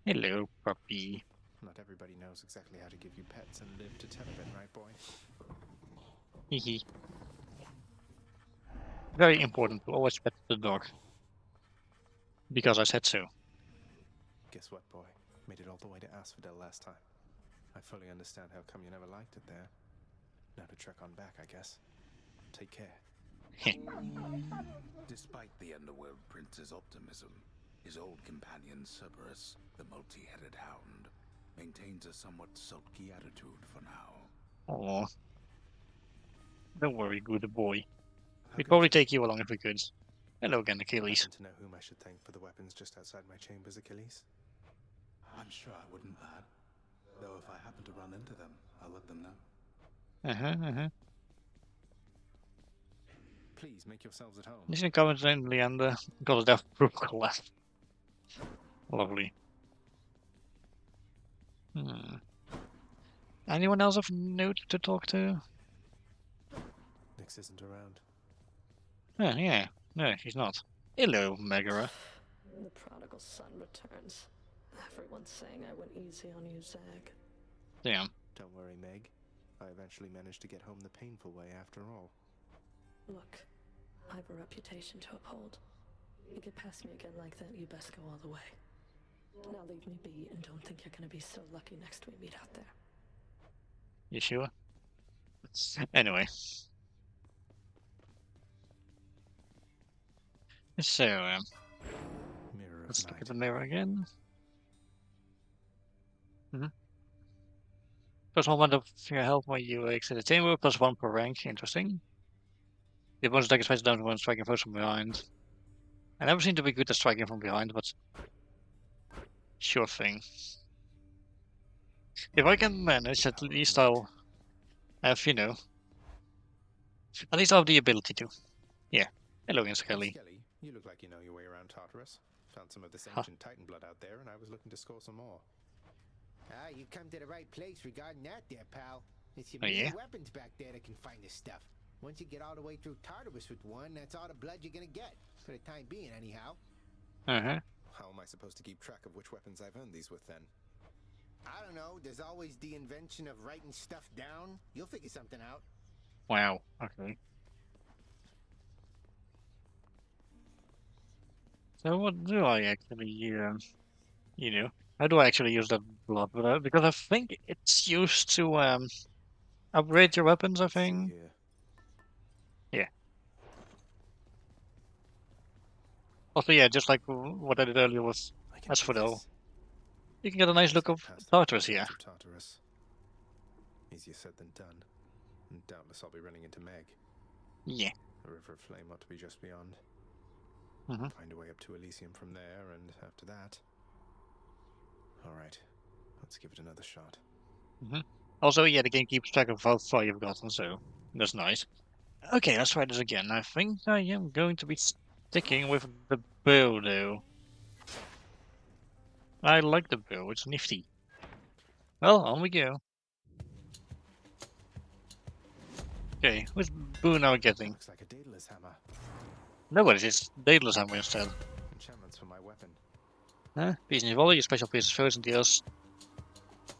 Hello, puppy. Not everybody knows exactly how to give you pets and live to tell of it, right, boy? Hehe. Very important to always pet the dog. Because I said so. Guess what, boy? Made it all the way to Asphodel last time. I fully understand how come you never liked it there. Now to trek on back, I guess. Take care. Despite the underworld prince's optimism, his old companion Cerberus, the multi-headed hound, maintains a somewhat sulky attitude for now. Aw. Don't worry, good boy. We'd probably take you along if we could. Hello again, Achilles. Happen to know whom I should thank for the weapons just outside my chambers, Achilles? I'm sure I wouldn't, lad. Though if I happen to run into them, I'll let them know. Please make yourselves at home. Listen, coincidentally, and got a death proof left. Lovely. Anyone else of note to talk to? Nyx isn't around. Oh, yeah. No, she's not. Hello, Megara. The prodigal son returns. Everyone's saying I went easy on you, Zag. Damn. Don't worry, Meg. I eventually managed to get home the painful way after all. Look, I have a reputation to uphold. You get past me again like that, you best go all the way. Now leave me be and don't think you're gonna be so lucky next we meet out there. You sure? Anyway. So, let's look at the mirror again. Plus 1 of your health when you exit the chamber, plus 1 per rank. Interesting. The bonus attack is face down when striking first from behind. I never seem to be good at striking from behind, but Sure thing. If I can manage, at least I'll have, you know, at least I'll have the ability to. Yeah. Hello, Hey, Skelly. Skelly, you look like you know your way around Tartarus. Found some of this Huh. ancient Titan blood out there, and I was looking to score some more. Ah, you come to the right place regarding that there, pal. It's some Oh, neat yeah? weapons back there that can find this stuff. Once you get all the way through Tartarus with one, that's all the blood you're gonna get. For the time being, anyhow. Uh-huh. How am I supposed to keep track of which weapons I've earned these with, then? I don't know, there's always the invention of writing stuff down. You'll figure something out. Wow. Okay. So what do I actually, you know, how do I actually use that blood? Because I think it's used to, upgrade your weapons, I Let's see think. here. Yeah. Also, yeah, just like what I did earlier with I can do Asphodel. this. You can get a nice look Escape of past the Tartarus here. of Tartarus. Easier said than done. And doubtless I'll be running into Meg. Yeah. The River of Flame ought to be just beyond. Mm-hmm. Find a way up to Elysium from there, and after that... Alright, let's give it another shot. Mm-hmm. Also, yeah, the game keeps track of how far you've gotten, so that's nice. Okay, let's try this again. I think I am going to be sticking with the bow, though. I like the bow, it's nifty. Well, on we go. Okay, which boon are we getting? Looks like a Daedalus hammer. No, it's Daedalus hammer instead. Enchantments for my weapon. Huh? Piece in volley, your special piece is frozen deals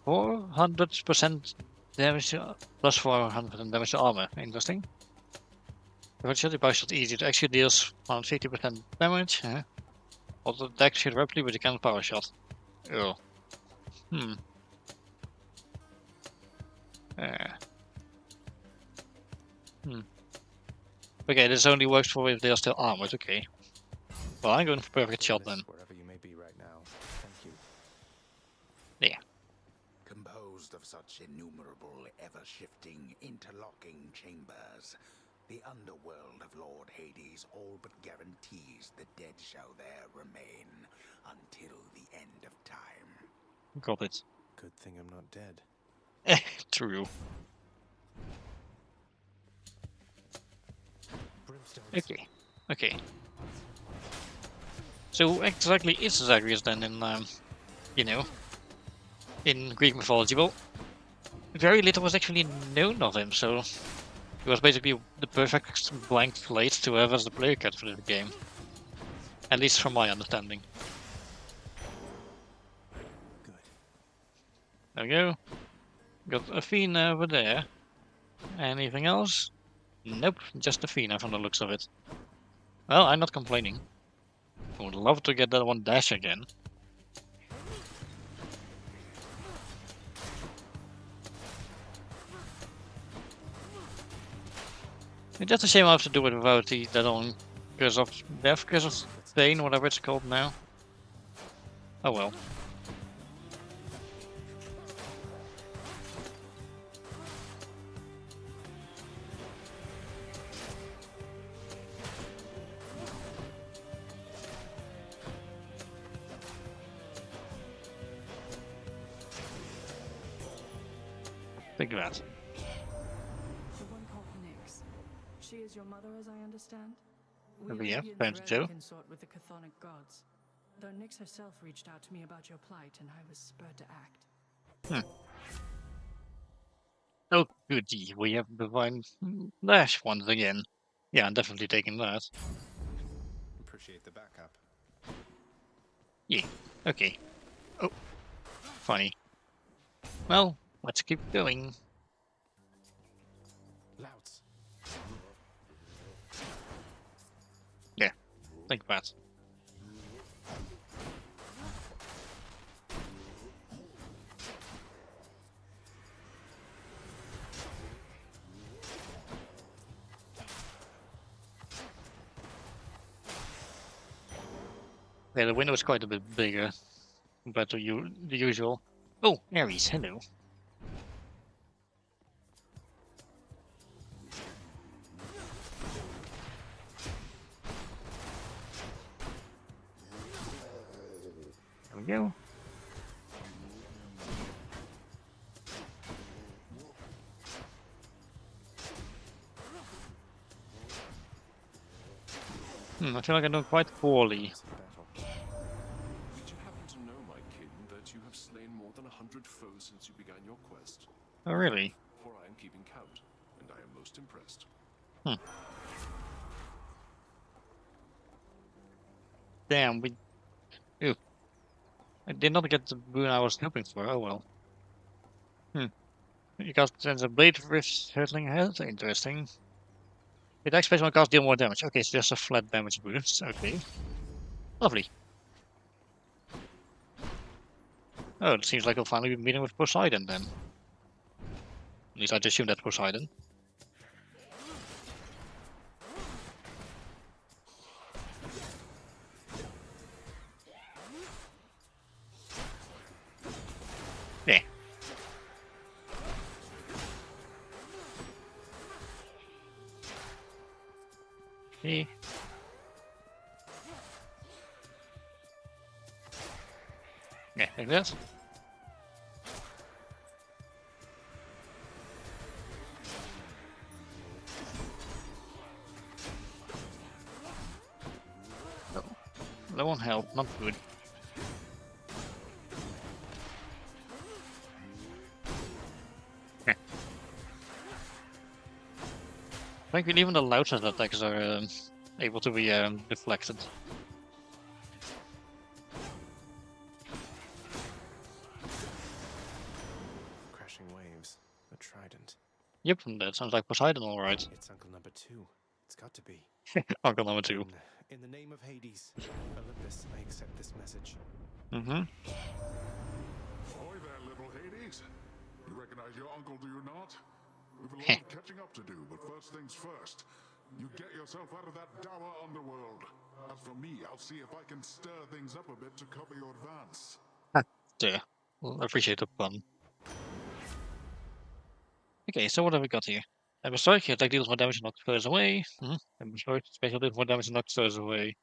400% damage plus 400% damage to armor. Interesting. Eventually, the bow shot easy to execute deals 150% damage. Also attack shot rapidly with a cannon power shot. Oh. Hmm. Hmm. Okay, this only works for if they are still armored. Okay. Well, I'm going for perfect shot then. Wherever you may be right now. Thank you. Yeah. Composed of such innumerable, ever-shifting, interlocking chambers, the underworld of Lord Hades all but guarantees the dead shall there remain until the end of time. Got it. Good thing I'm not dead. True. Brimstones. Okay. Okay. So exactly is Zagreus then in you know, in Greek mythology? Well, very little was actually known of him, so he was basically the perfect blank slate to have as the player character for the game. At least from my understanding. Good. There we go. Got Athena over there. Anything else? Nope, just Athena from the looks of it. Well, I'm not complaining. I would love to get that one dash again. It's just a shame I have to do it without that on Curse of Death, Curse of Pain, whatever it's called now. Oh well. Think of that. The one called Nyx. She is your mother, as I understand? We Yeah, Olympians apparently rarely so. consort with the chthonic gods. Though Nyx herself reached out to me about your plight, and I was spurred to act. Oh goody, we have Divine Dash once again. Yeah, I'm definitely taking that. Appreciate the backup. Yeah, okay. Oh, funny. Well, let's keep going. Louts. Yeah, think that. Yeah, the window is quite a bit bigger compared to the usual. Oh, Ares, hello. There we go. I feel like I'm doing quite poorly. Did you happen to know, my king, that you have slain more than 100 foes since you began your quest? Oh, really? For I am keeping count, and I am most impressed. Damn, Ew. I did not get the boon I was hoping for. Oh well. You got there's a blade rift hurtling head. Interesting. It expects one cast deal more damage. Okay, so just a flat damage boost. Okay. Lovely. Oh, it seems like we'll finally be meeting with Poseidon then. At least I just assume that's Poseidon. Yeah. Yeah. Yeah, like that. No, that won't help. Not good. Yeah. Thankfully, even the loudest attacks are able to be deflected. Crashing waves, a trident. Yep, that sounds like Poseidon, alright. It's Uncle Number 2. It's got to be. Uncle Number 2. In the name of Hades, Olympus, I accept this message. Ahoy there, little Hades. You recognize your uncle, do you not? We've a lot of catching up to do, but first things first. You get yourself out of that dour underworld. As for me, I'll see if I can stir things up a bit to cover your advance. Yeah. Well, I appreciate the pun. Okay, so what have we got here? Ember Strike, attack deals more damage and knocks foes away. Ember Strike, special deals more damage and knocks foes away.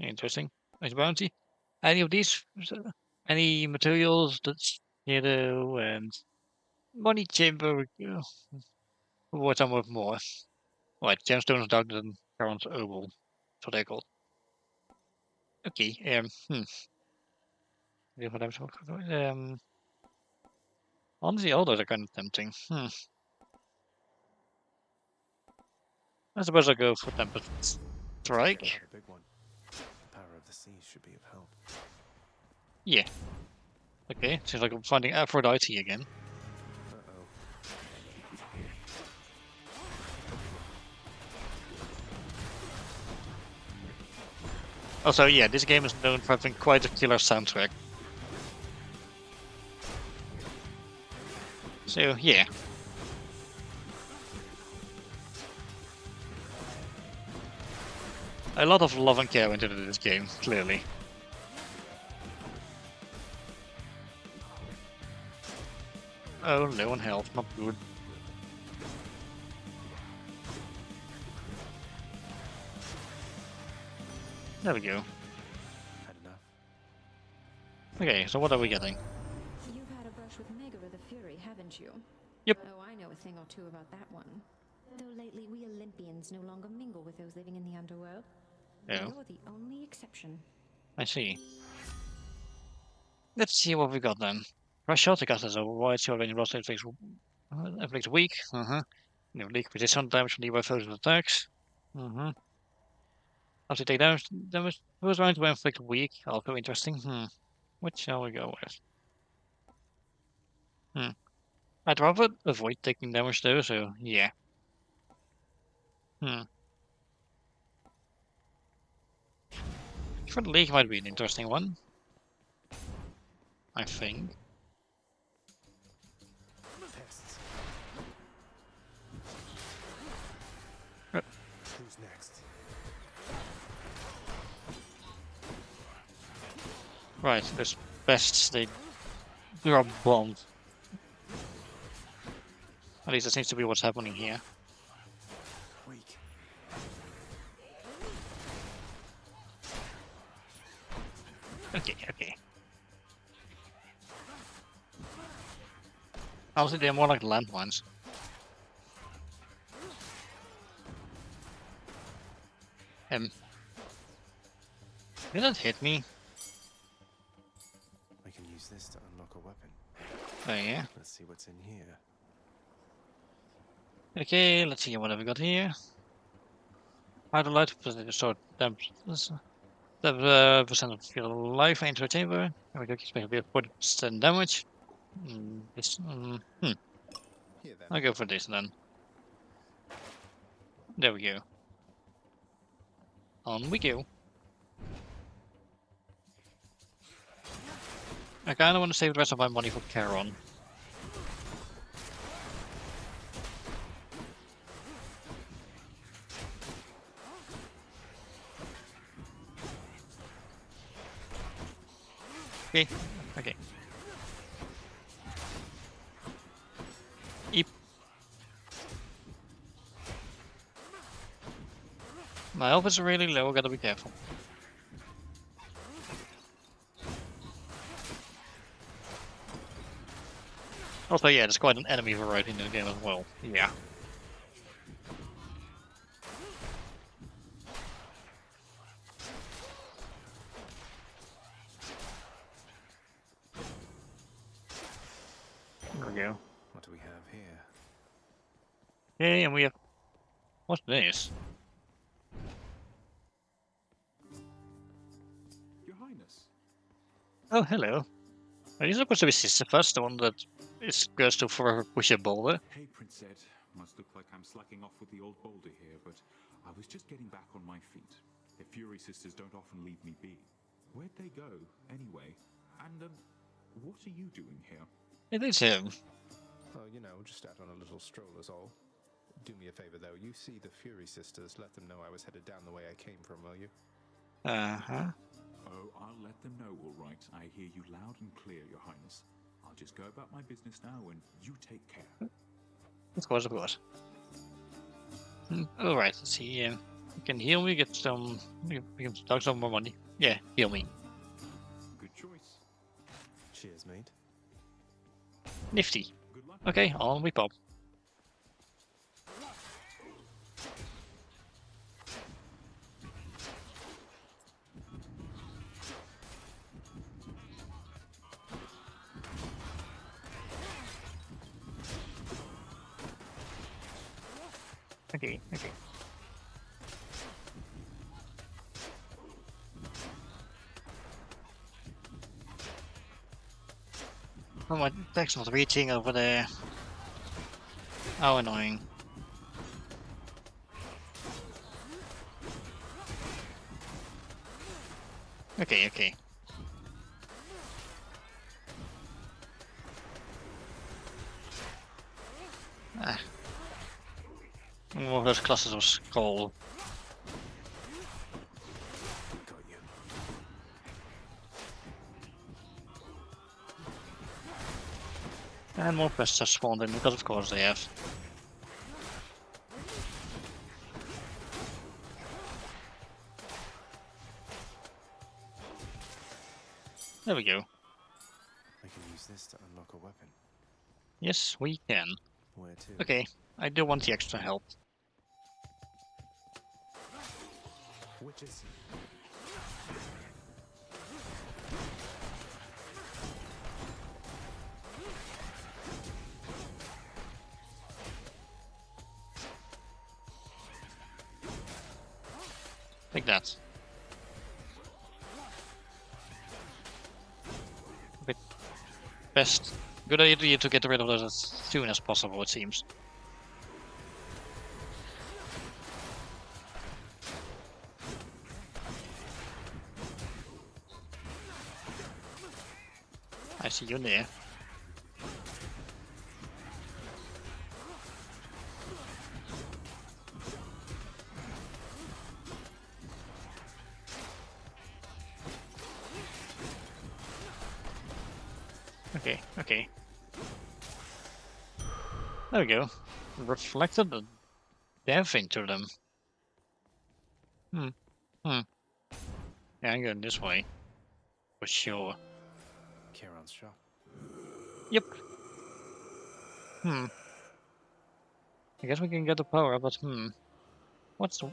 Interesting. Nice bounty. Any of these? Any materials that's and money chamber? What I'm worth more. Right, gemstones darker than current opal. That's what they're called. Okay, deal more damage. Honestly, all those are kind of tempting. I suppose I'll go for Tempest Strike. Big one. The power of the seas should be of help. Yeah. Okay, seems like I'm finding Aphrodite again. Also, yeah, this game is known for having quite a killer soundtrack. So, yeah. A lot of love and care went into this game, clearly. Oh, low on health, not good. There we go. Had enough. Okay, so what are we getting? You've had a brush with Megara the Fury, haven't you? Yep. Oh, I know a thing or two about that one. Though lately we Olympians no longer mingle with those living in the underworld. Oh. You're the only exception. I see. Let's see what we got then. Rush shot, the cast has a wide shield range roster inflicts weak. No leak resistant damage from nearby foes with attacks. After take damage, who's going to inflict weak? Also interesting. Which shall we go with? I'd rather avoid taking damage though, so yeah. For the league might be an interesting one. I think. Who's next? Right, there's pests, they drop bombs. At least that seems to be what's happening here. Weak. Okay. Honestly, they're more like landmines. Did that hit me? I can use this to unlock a weapon. Oh yeah. Let's see what's in here. Okay, let's see what have we got here. Hide the light start the percent of your life into a chamber. And we can expect 40% damage. Here then. I'll go for this then. There we go. On we go. I kinda wanna save the rest of my money for Charon. Okay, okay. Eep. My health is really low, gotta be careful. Also, yeah, there's quite an enemy variety in the game as well. Yeah. There we go. What do we have here? Okay, and we have... What's this? Your Highness. Oh, hello. Are you supposed to be Sisyphus, the one that goes to forever push a boulder? Hey, Princess. Must look like I'm slacking off with the old boulder here, but I was just getting back on my feet. The Fury Sisters don't often leave me be. Where'd they go, anyway? And, what are you doing here? It is him. Oh, you know, just out on a little stroll is all. Do me a favor, though. You see the Fury Sisters, let them know I was headed down the way I came from, will you? Uh-huh. Oh, I'll let them know, all right. I hear you loud and clear, Your Highness. I'll just go about my business now, and you take care. Of course, of course. Alright, let's see. You can heal me, get some... We can talk some more money. Yeah, heal me. Good choice. Cheers, mate. Nifty. Good luck. Okay, on we pop. Okay, okay. Oh, my deck's not reaching over there. How annoying. Okay, okay. Ah. One of those clusters of skull. Got you. And more quests have spawned in, because of course they have. There we go. I can use this to unlock a weapon. Yes, we can. Where to? Okay, I do want the extra help. Witches. Like that. Bit best. Good idea to get rid of those as soon as possible, it seems. I see you there. Okay, okay. There we go. Reflected the death into them. Yeah, I'm going this way. For sure. Charon's shop. Yep. I guess we can get the power, but what's the...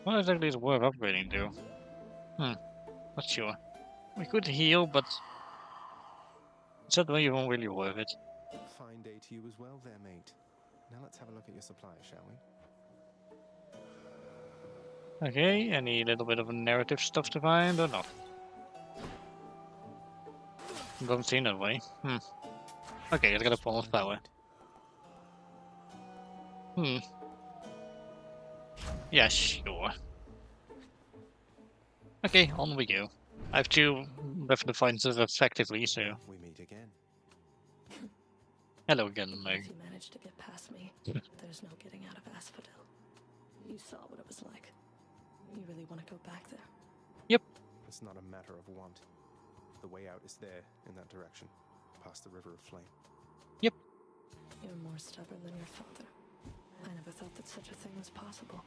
What exactly is worth upgrading to? Not sure. We could heal, but it's not even really worth it. Fine day to you as well there, mate. Now let's have a look at your supplies, shall we? Okay, any little bit of narrative stuff to find or not? Doesn't seem that way. Okay, let's get a form of power. Yeah, sure. Okay, on we go. I have to define this effectively, so. We meet again. Hello again, Meg. If you managed to get past me, there's no getting out of Asphodel. You saw what it was like. You really want to go back there? Yep. It's not a matter of want. The way out is there, in that direction, past the River of Flame. Yep. You're more stubborn than your father. I never thought that such a thing was possible.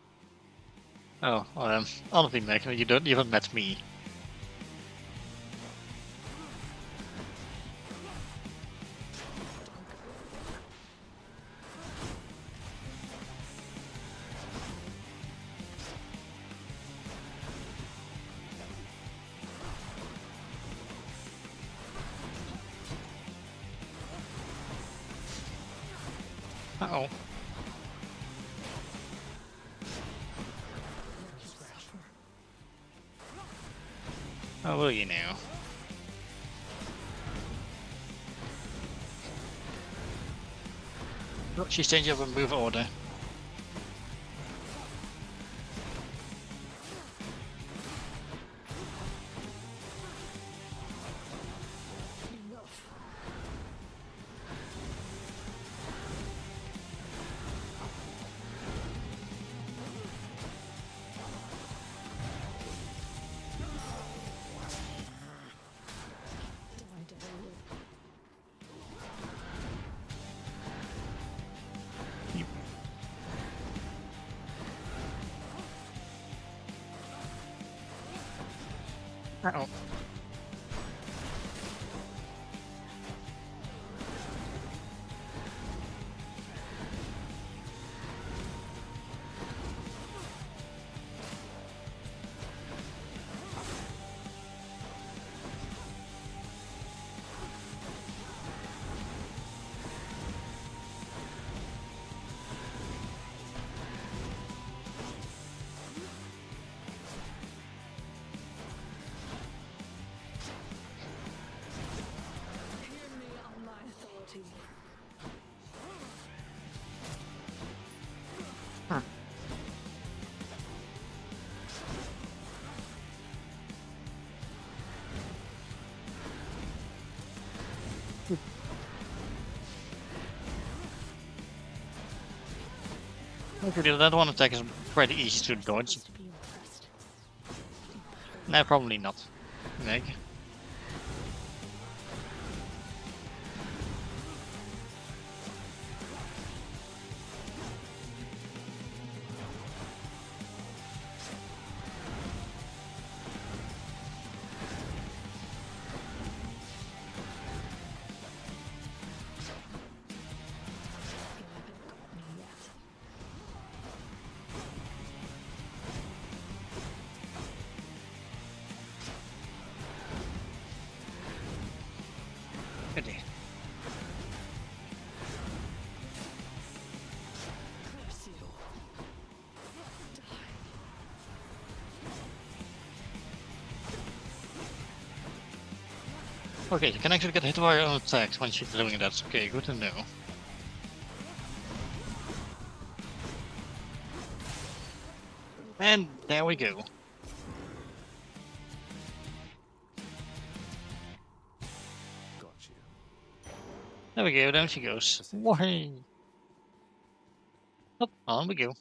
Oh, honestly, Meg, you haven't met me. Uh-oh. Oh, will you now? Oh, she's changing up a move order. Uh-oh. Okay, that one attack is pretty easy to dodge. Nah, probably not. Meg. Goody. Okay, you can actually get hit by your own attacks when she's doing that. Okay, good to know. And there we go. Got you. There we go, down she goes. Why? Oh, on we go.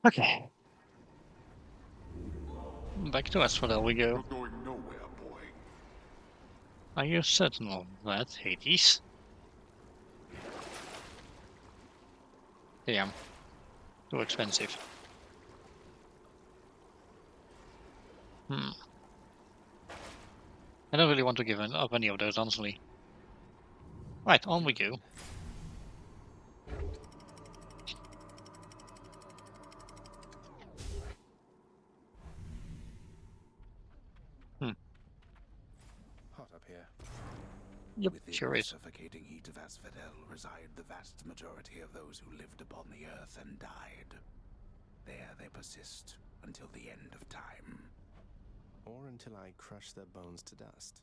Okay. Back to Asphodel we go. You're going nowhere, boy. Are you certain of that, Hades? Damn. Too expensive. I don't really want to give up any of those, honestly. Right, on we go. here. Yep, Within sure the is. suffocating heat of Asphodel reside the vast majority of those who lived upon the earth and died. There they persist until the end of time. Or until I crush their bones to dust.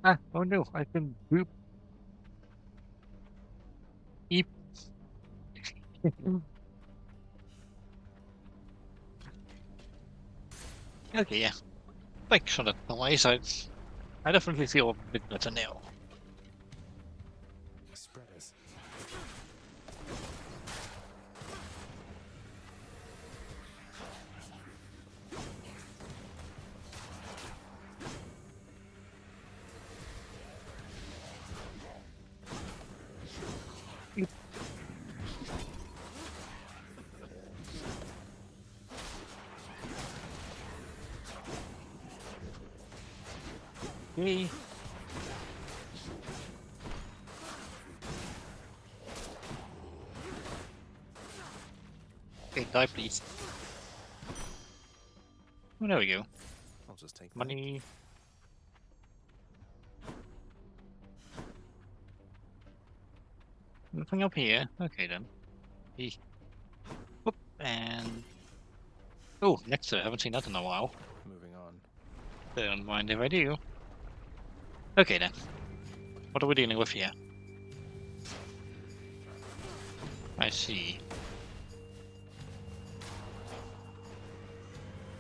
Ah, oh no, I can boop. Eep. Okay, yeah. Thanks for that noise. I definitely feel a bit better now. Spreaders. Okay. Okay, die please. Oh, there we go. I'll just take Money. Nothing up here. Okay then. Whoop, and oh, next I haven't seen that in a while. Moving on. Don't mind if I do. Okay then. What are we dealing with here? I see.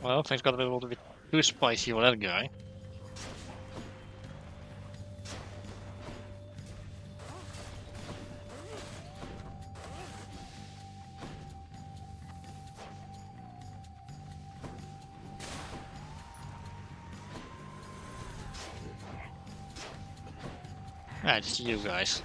Well, things got a little bit too spicy for that guy. Ah, just you guys.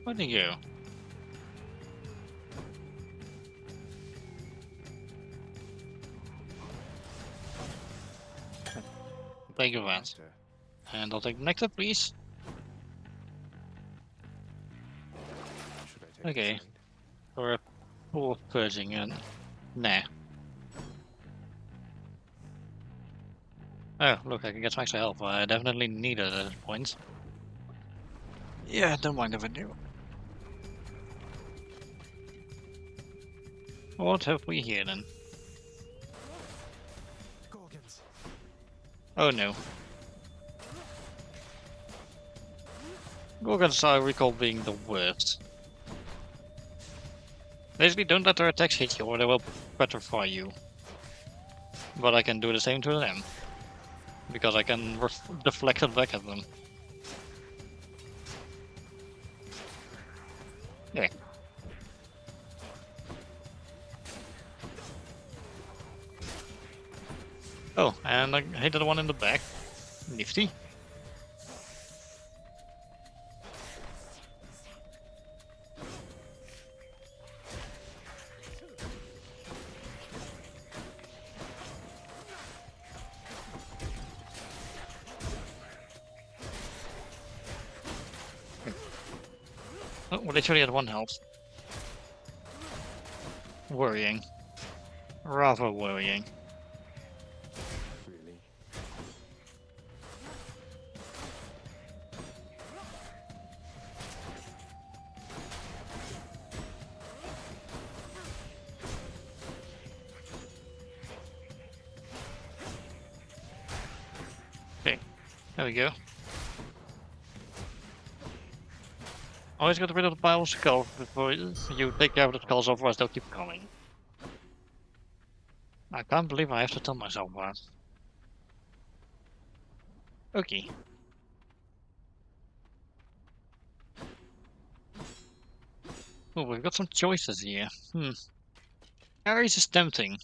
Where'd he go? Thank you, Vance. And I'll take the nectar, please. Okay. For a poor purging and nah. Oh, look, I can get some extra help. I definitely need it at this point. Yeah, don't mind if I do. What have we here then? Gorgons. Oh no. Gorgons I recall being the worst. Basically, don't let their attacks hit you or they will petrify you. But I can do the same to them. Because I can deflect it back at them. Yeah. Oh, and I hit the one in the back. Nifty. Oh, well, literally had one health. Worrying. Rather worrying. Really? Okay, there we go. Always get rid of the pile of skulls before you take care of the skulls, otherwise they'll keep coming. I can't believe I have to tell myself that. Okay. Oh, we've got some choices here. Ares is tempting.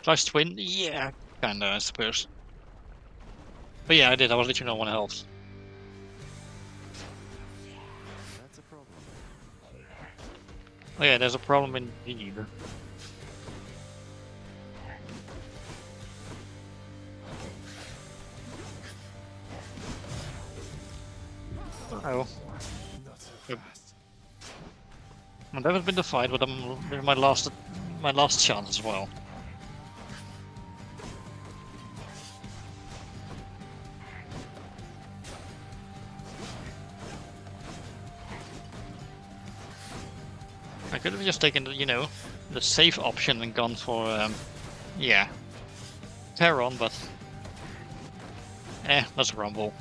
Flash Twin? Yeah, kinda, I suppose. But yeah, I did. I was literally on one health. That's a problem. Oh yeah, there's a problem indeed. Oh. Well, that has been the fight, but this is my last chance as well. I could have just taken the, you know, the safe option and gone for, yeah, Terron, but let's rumble.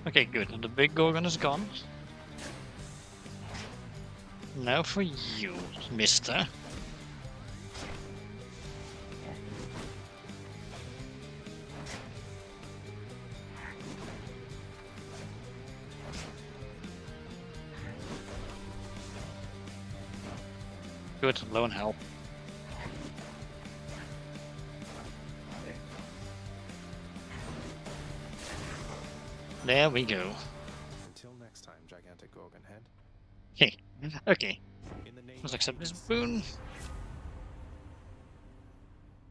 Okay, good. And the big Gorgon is gone. Now for you, mister. Good, low on health. There we go. Until next time, gigantic Gorgon head. Hey, okay. Let's accept this boon.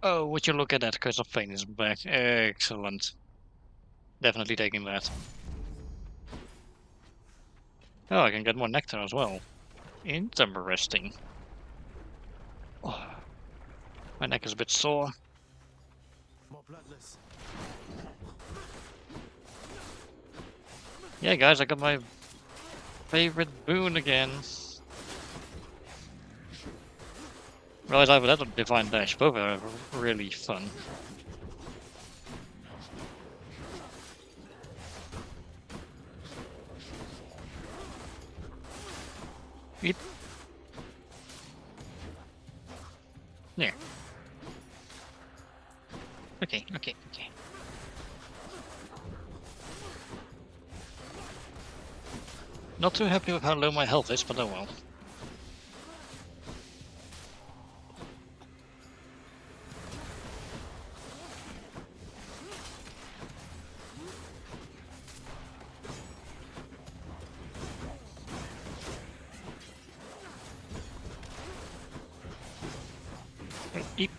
Oh, would you look at that? Curse of Pain is back. Excellent. Definitely taking that. Oh, I can get more nectar as well. Interesting. Oh, my neck is a bit sore. More bloodless. Yeah, guys, I got my favorite boon again. Realize either that or Divine Dash. Both are really fun. Eat. There. Okay. Not too happy with how low my health is, but oh well. Eat.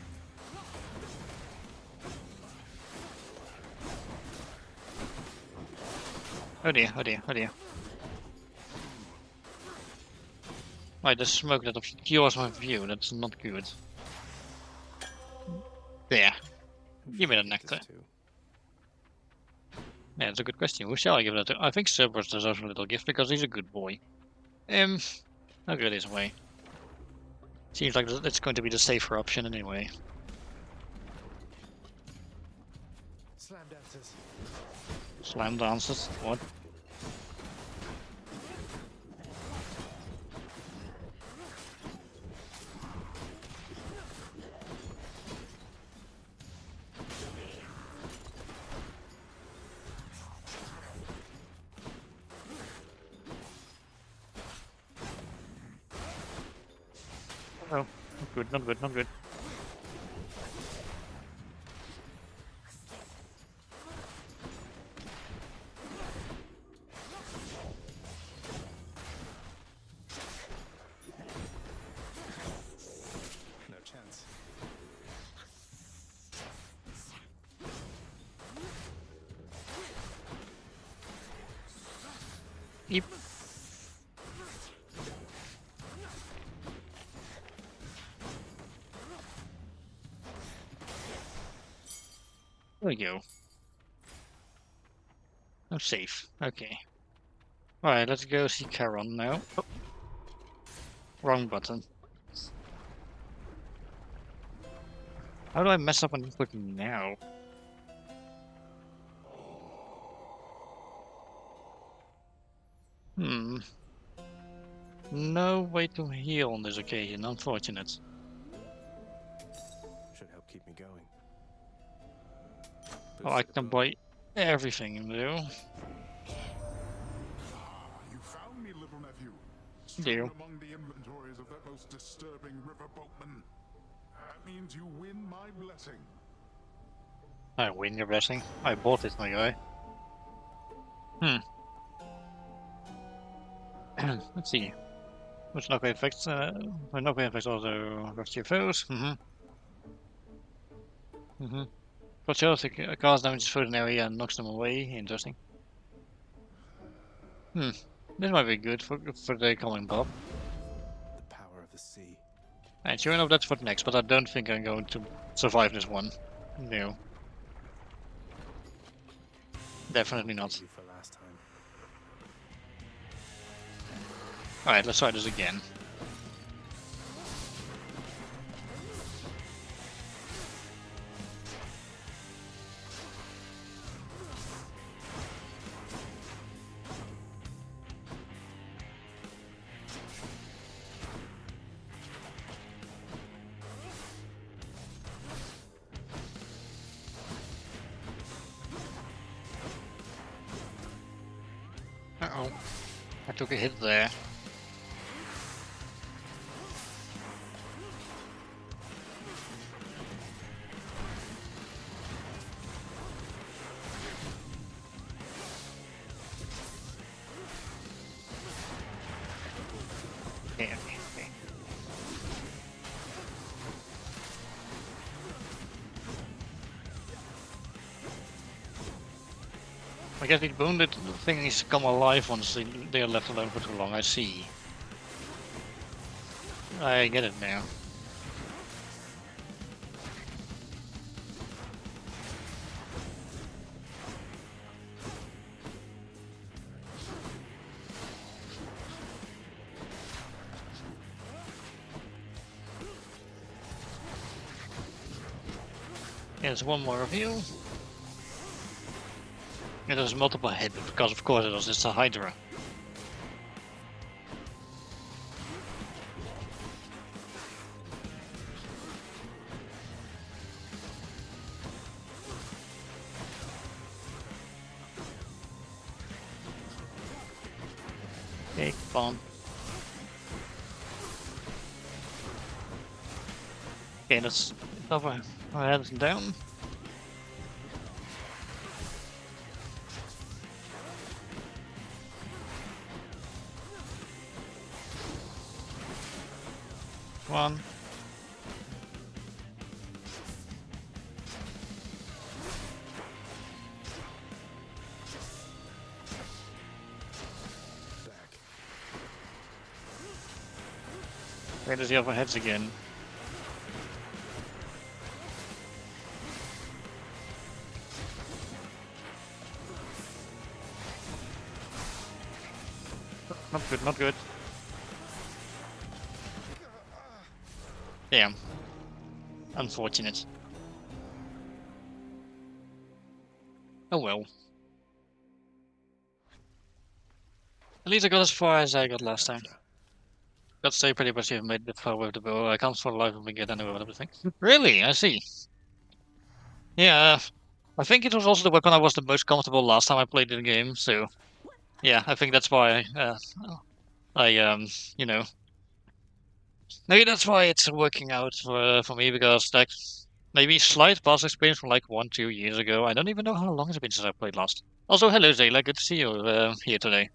Oh dear. Right, the smoke that obscures my view, that's not good. There. Give me the nectar. Yeah, that's a good question. Who shall I give that to? I think Cerberus deserves a little gift because he's a good boy. I'll go this way. Seems like it's going to be the safer option anyway. Slam dancers. Slam dances? What? Oh, not good. No chance. Eep. There we go. I'm safe. Okay. Alright, let's go see Charon now. Oh. Wrong button. How do I mess up on input now? No way to heal on this occasion, unfortunate. Should help keep me going. Oh, I can buy everything, though. You found me, little nephew. Deal. Strewn among the inventories of that most disturbing river boatman. That means you win my blessing. I win your blessing. I bought it, my guy. Let's see. Which knockback effects? Knockback effects also rest your foes. Patriotic cast damage food in area and knocks them away. Interesting. This might be good for the coming Bob. The power of the sea. And sure enough, that's for next, but I don't think I'm going to survive this one. No. Definitely not. For last time. Alright, let's try this again. Uh-oh. I took a hit there. Okay. I guess the wounded things come alive once they are left alone for too long, I see. I get it now. There's one more of you. Yeah, there's multiple heads, because of course it's a Hydra. Okay, bomb. Okay, let's cover our heads down. One. Where does the other heads again? Not good, not good. Damn. Unfortunate. Oh well. At least I got as far as I got last time. Got to say pretty much you've made the far with the bow. I can't for the life of me get anywhere with everything. Really? I see. Yeah, I think it was also the weapon I was the most comfortable last time I played the game, so yeah, I think that's why you know, maybe that's why it's working out for me because like maybe slight past experience from like 1-2 years ago. I don't even know how long it's been since I played last. Also, hello Zayla, good to see you here today.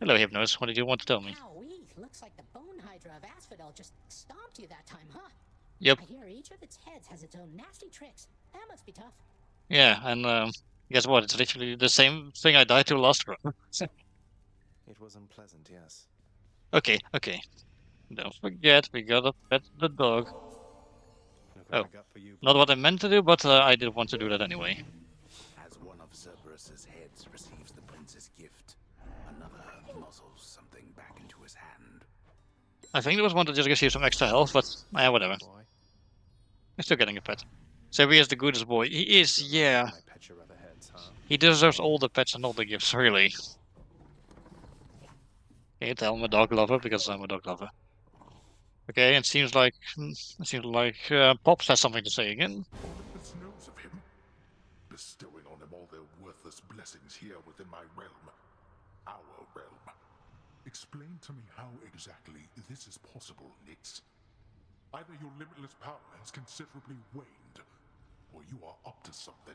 Hello Hypnos, what did you want to tell me? Wowee, looks like the bone hydra of Asphodel just stomped you that time, huh? Yep. I hear each of its heads has its own nasty tricks. That must be tough. Yeah, and guess what? It's literally the same thing I died to last run. It was unpleasant, yes. Okay. Don't forget, we gotta pet the dog. Oh, not what I meant to do, but I did want to do that anyway. As one of Cerberus's heads receives the prince's gift, another muzzles something back into his hand. I think there was one to just receive some extra health, but whatever. I'm still getting a pet. So he is the goodest boy. He is, yeah. He deserves all the pets and all the gifts, really. Okay, tell I'm a dog lover because I'm a dog lover. Okay, it seems like Pops has something to say again. Olympus knows of him. blessings here within my realm. Our realm. Explain to me how exactly this is possible, Nix. Either your limitless power has considerably waned, or you are up to something.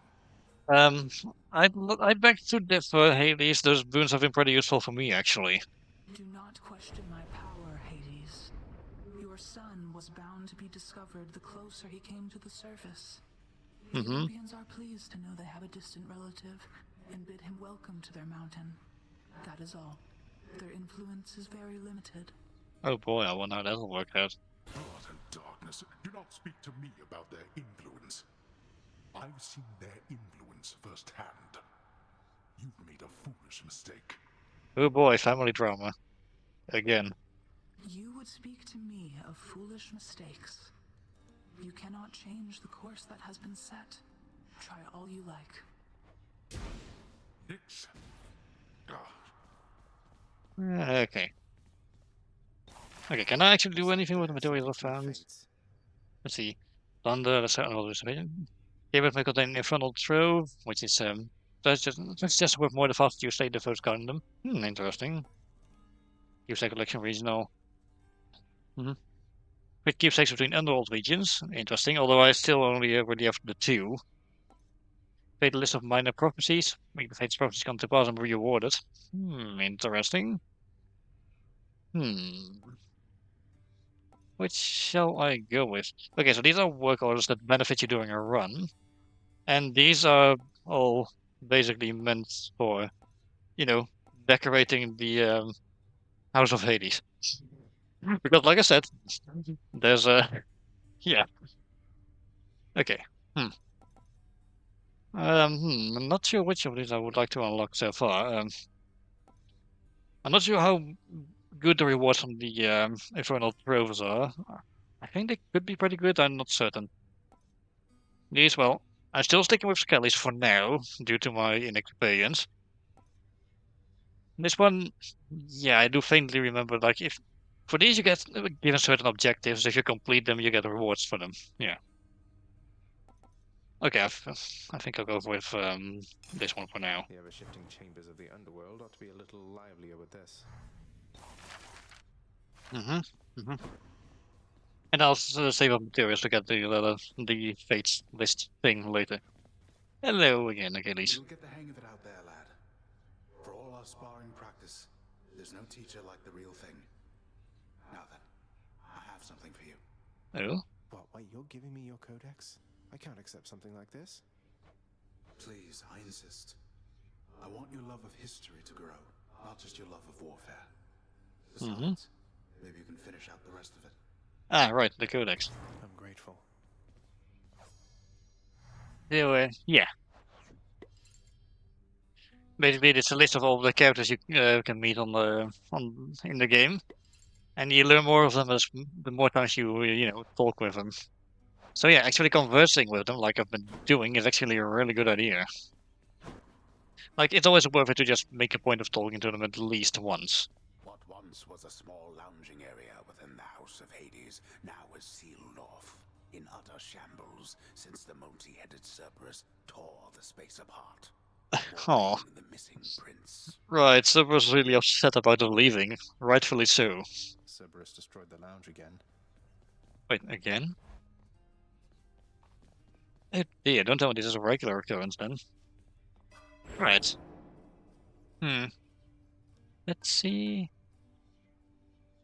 I beg to differ, Hades. Those boons have been pretty useful for me, actually. Do not question my power, Hades. Your son was bound to be discovered the closer he came to the surface. The Olympians are pleased to know they have a distant relative and bid him welcome to their mountain. That is all. Their influence is very limited. Oh boy, I wonder how that'll work out. Blood and darkness. Do not speak to me about their influence. I've seen their influence firsthand. You've made a foolish mistake. Oh boy, family drama. Again. You would speak to me of foolish mistakes. You cannot change the course that has been set. Try all you like. Nix. Okay. Okay, can I actually do anything with the materials I found? Let's see. Thunder, the certain others. Game may contain infernal trove, which is that's just worth more the faster you stay the first card in them. Interesting. Keepsake collection regional. With keepsakes between underworld regions. Interesting, although I still only really have the 2. Fate a list of minor prophecies. Make the fate's prophecies come to pass and be rewarded. Interesting. Which shall I go with? Okay, so these are work orders that benefit you during a run. And these are all basically meant for, decorating the House of Hades. Because, like I said, there's a... Yeah. Okay. I'm not sure which of these I would like to unlock so far. I'm not sure how good the rewards from the Infernal Troves are. I think they could be pretty good, I'm not certain. These, well, I'm still sticking with Skellies for now, due to my inexperience. This one, yeah, I do faintly remember, like, if for these you get given certain objectives, if you complete them, you get rewards for them. Yeah. Okay, I think I'll go with this one for now. The ever-shifting chambers of the underworld ought to be a little livelier with this. And I'll save up materials to get the fates list thing later. Hello again, Achilles. You'll get the hang of it out there, lad. For all our sparring practice, there's no teacher like the real thing. Now then, I have something for you. Oh? What, wait, you're giving me your codex? I can't accept something like this. Please, I insist. I want your love of history to grow, not just your love of warfare. Besides, maybe you can finish out the rest of it. Ah, right, the codex. I'm grateful. Yeah. Basically, it's a list of all the characters you can meet in the game, and you learn more of them as the more times you talk with them. So yeah, actually conversing with them, like I've been doing, is actually a really good idea. Like, it's always worth it to just make a point of talking to them at least once. What once was a small lounging area within the House of Hades now is sealed off, in utter shambles, since the multi-headed Cerberus tore the space apart. Oh. The missing prince. Right, Cerberus was really upset about them leaving, rightfully so. Cerberus destroyed the lounge again. Wait, again? Oh dear, don't tell me this is a regular occurrence then. Right. Let's see.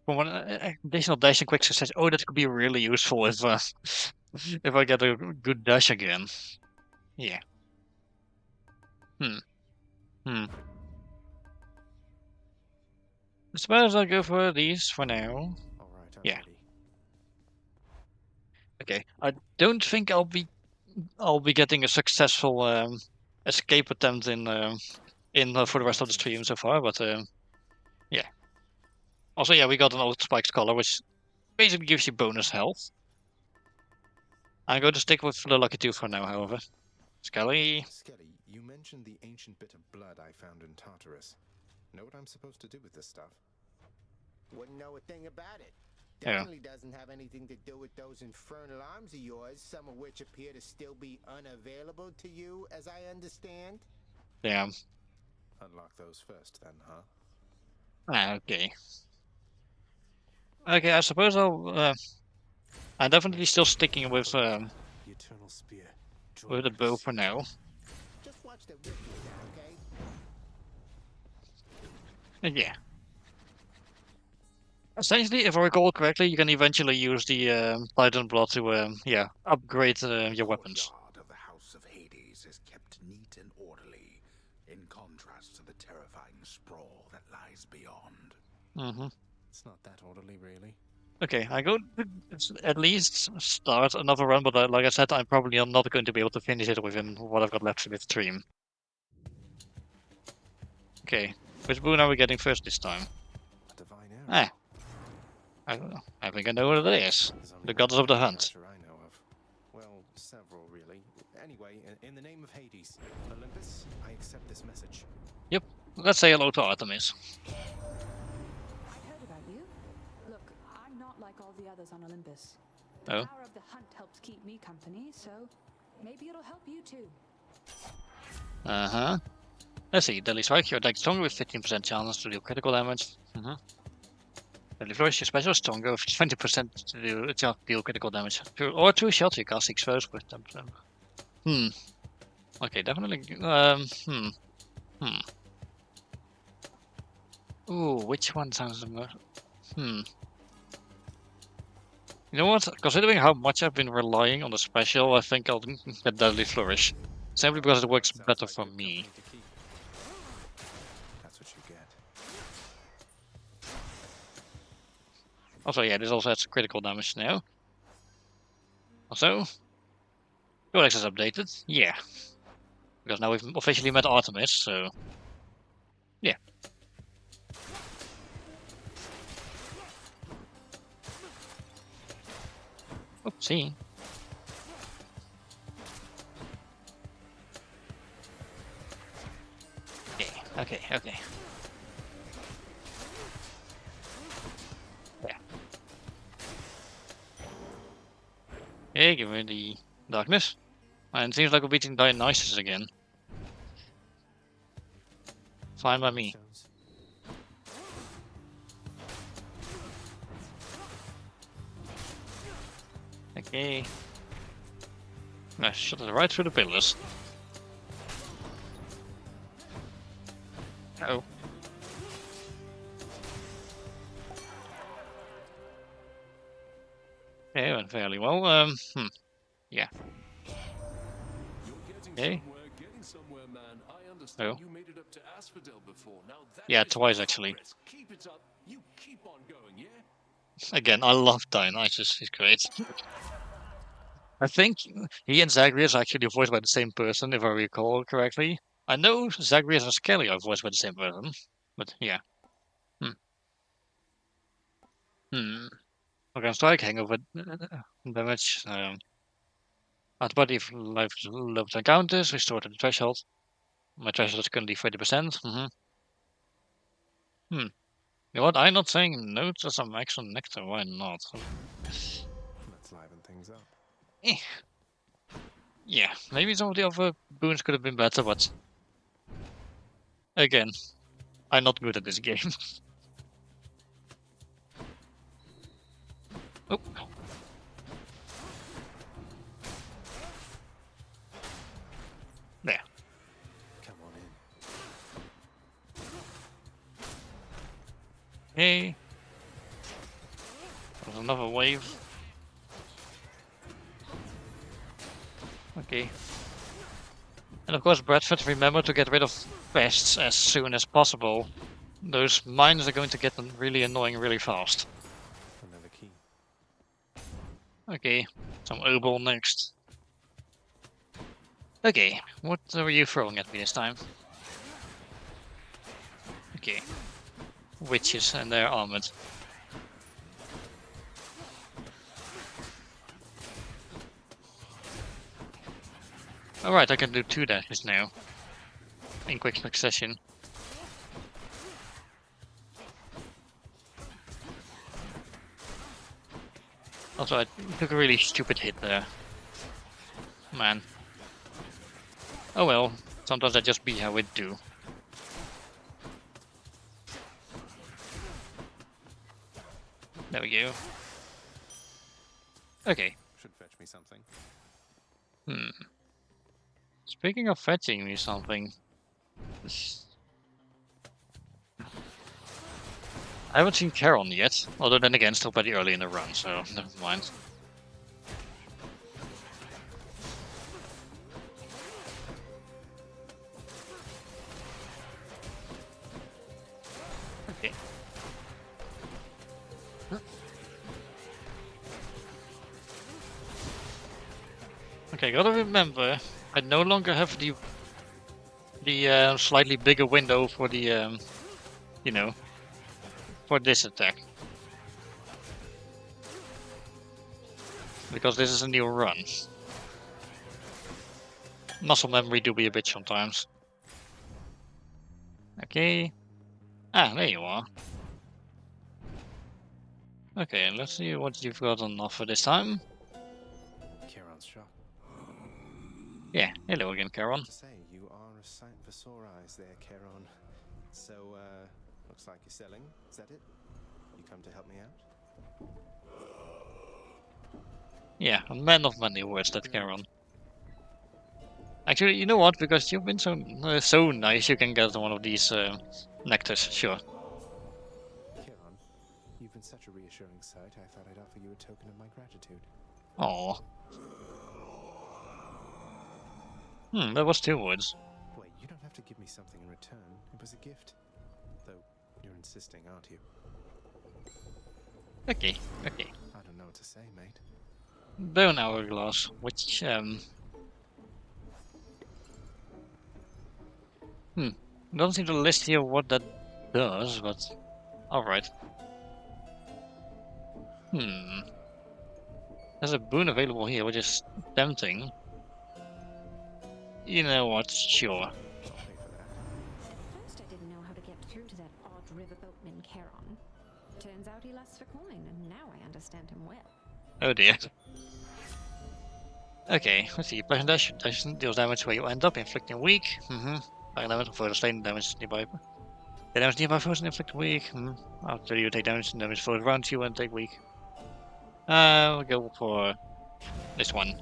For one additional dash and quick success. Oh, that could be really useful if if I get a good dash again. Yeah. I suppose I'll go for these for now. Alright, I'm Yeah. ready. Okay. I don't think I'll be getting a successful escape attempt in for the rest of the stream so far, but yeah. Also, yeah, we got an old spiked collar, which basically gives you bonus health. I'm going to stick with the lucky 2 for now, however. Skelly. Skelly, you mentioned the ancient bit of blood I found in Tartarus. Know what I'm supposed to do with this stuff? Wouldn't know a thing about it. Yeah. Definitely doesn't have anything to do with those infernal arms of yours, some of which appear to still be unavailable to you, as I understand. Damn. Unlock those first, then, huh? Ah, okay. Okay, I suppose I'm definitely still sticking with The eternal spear. the bow for now. Just watch the ritual, okay? And yeah. Essentially, if I recall correctly, you can eventually use the Titan Blood to yeah, upgrade your weapons. The courtyard of the House of Hades is kept neat and orderly, in contrast to the terrifying sprawl that lies beyond. Mm-hmm. It's not that orderly, really. Okay, I go to at least start another run, but like I said, I'm probably not going to be able to finish it within what I've got left of the stream. Okay, which boon are we getting first this time? A divine arrow. Ah, I think I know what it is. The goddess of the hunt. I know of. Well, several, really. Anyway, in the name of Hades, Olympus, I accept this message. Yep, let's say hello to Artemis. I've heard about you. Look, I'm not like all the others on Olympus. The Oh. power of the hunt helps keep me company, so maybe it'll help you too. Uh-huh. Let's see, Deadly Strike, your attack is stronger with 15% chance to deal critical damage. Deadly Flourish, your special is stronger with 20% to deal critical damage. Or 2 shots you cast exposed with 10%. Okay, definitely. Ooh, which one sounds the most... You know what? Considering how much I've been relying on the special, I think I'll get Deadly Flourish. Simply because it works better for me. That's what you get. Also, yeah, this also has critical damage now. Also, Codex is updated. Yeah. Because now we've officially met Artemis, so... Yeah. Oopsie. Okay. Yeah. Okay, give me the darkness. And it seems like we're beating Dionysus again. Fine by me. Okay. Nice, shot it right through the pillars. Oh. Okay, went fairly well. Yeah. Okay. Getting somewhere, man. I understand Oh. you made it up to Asphodel before. Now that Yeah, is twice actually. progress. Keep it up. You keep on going, yeah? Again, I love Dionysus, he's great. I think he and Zagreus are actually voiced by the same person, if I recall correctly. I know Zagreus and Skelly are voiced by the same person, but yeah. Okay, strike, hangover damage. At body if life low to encounters, restore to the threshold. My threshold is currently 30%. You know what? I'm not saying no to some extra nectar. Why not? Let's liven things up. Yeah, maybe some of the other boons could have been better, but again, I'm not good at this game. Oh. There. Come on in. Hey. There's another wave. Okay. And of course, Bradford, remember to get rid of pests as soon as possible. Those mines are going to get really annoying really fast. Another key. Okay, some Obol next. Okay, what are you throwing at me this time? Okay. Witches and their armored. Alright, I can do 2 dashes now. In quick succession. Also, I took a really stupid hit there. Man. Oh well, sometimes that just be how it do. There we go. Okay. Should fetch me something. Speaking of fetching me something, I haven't seen Charon yet. Although then again, still pretty early in the run, so never mind. Okay. Okay, gotta remember, I no longer have the slightly bigger window for the you know, for this attack, because this is a new run. Muscle memory do be a bitch sometimes. Okay. Ah, there you are. Okay, let's see what you've got on offer this time. Charon's shop. Yeah, hello again, Charon. To say, you are a sight for sore eyes there, Charon. So, looks like you're selling. Is that it? You come to help me out? Yeah, a man of many words, that Charon. Actually, you know what? Because you've been so nice, you can get one of these nectars, sure. Charon, you've been such a reassuring sight, I thought I'd offer you a token of my gratitude. Oh. That was 2 words. Wait, you don't have to give me something in return. It was a gift. Though, you're insisting, aren't you? Okay, okay. I don't know what to say, mate. Bone hourglass, which doesn't seem to list here what that does, but alright. There's a boon available here, which is tempting. You know what? Sure. At first I didn't know how to get through to that odd riverboatman Charon. Turns out he lusts for coin, and now I understand him well. Oh dear. Okay, let's see. Pleasant dash deals damage where you end up, inflicting weak. Back damage for the slain damage nearby. The damage nearby first and inflict weak. After you take damage, and damage flows around you and take weak. We'll go for this one.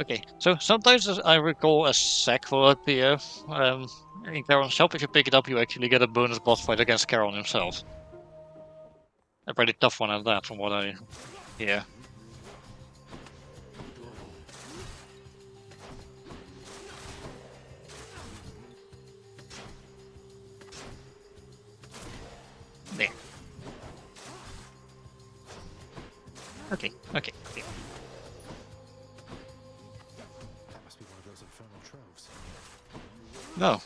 Okay, so sometimes I recall a sack will appear in Charon's shop. If you pick it up, you actually get a bonus boss fight against Charon himself. A pretty tough one at that, from what I hear. There. Okay. That must be one of those infernal troves. No.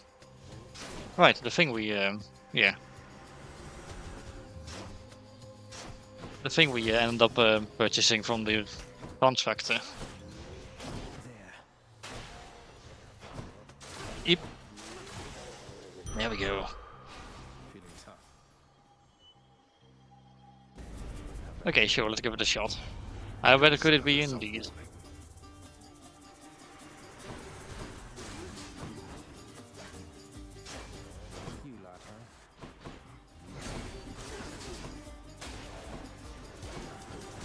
Right, the thing we, yeah. The thing we end up purchasing from the contractor. Yep. There we go. Feeling tough. Okay, sure, let's give it a shot. How better could it be indeed? You lot, huh?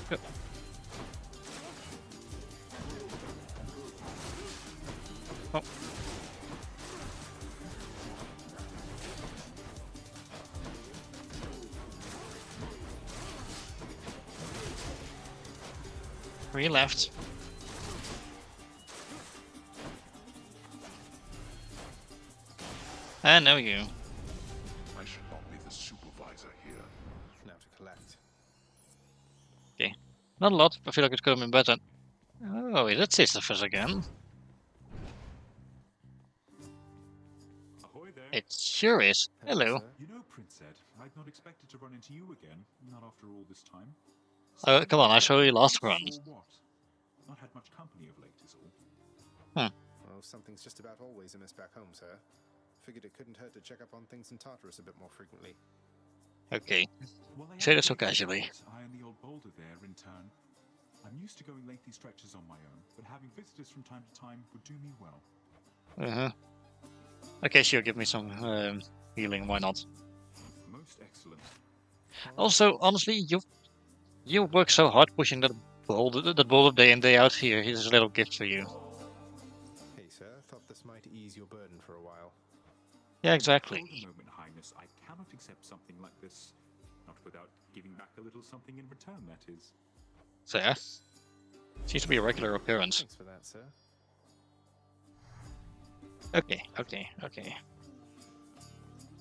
Go. Oh. Three left. And now you. I should not be the supervisor here. Now to collect. Okay. Not a lot, I feel like it could have been better. Oh, is that Sisyphus again? Ahoy there. It sure is. Hello. You know, Prince Ed, I'd not expected to run into you again, not after all this time. Come on, I saw you last run. What? Not had much company of late, is all. Well, something's just about always amiss back home, sir. Figured it couldn't hurt to check up on things in Tartarus a bit more frequently. Okay. Well, Say that so casually. I and the old boulder there in turn. I'm used to going lengthy stretches on my own, but having visitors from time to time would do me well. Okay, sure, give me some healing, why not? Most Most excellent. Also, honestly, you work so hard pushing that boulder day in day out here. Here's a little gift for you. Hey, sir. Thought this might ease your burden for a while. Yeah, exactly. For the moment, Highness, I cannot accept something like this. Not without giving back a little something in return, that is. Fair. Seems to be a regular occurrence. Thanks for that, sir. Okay.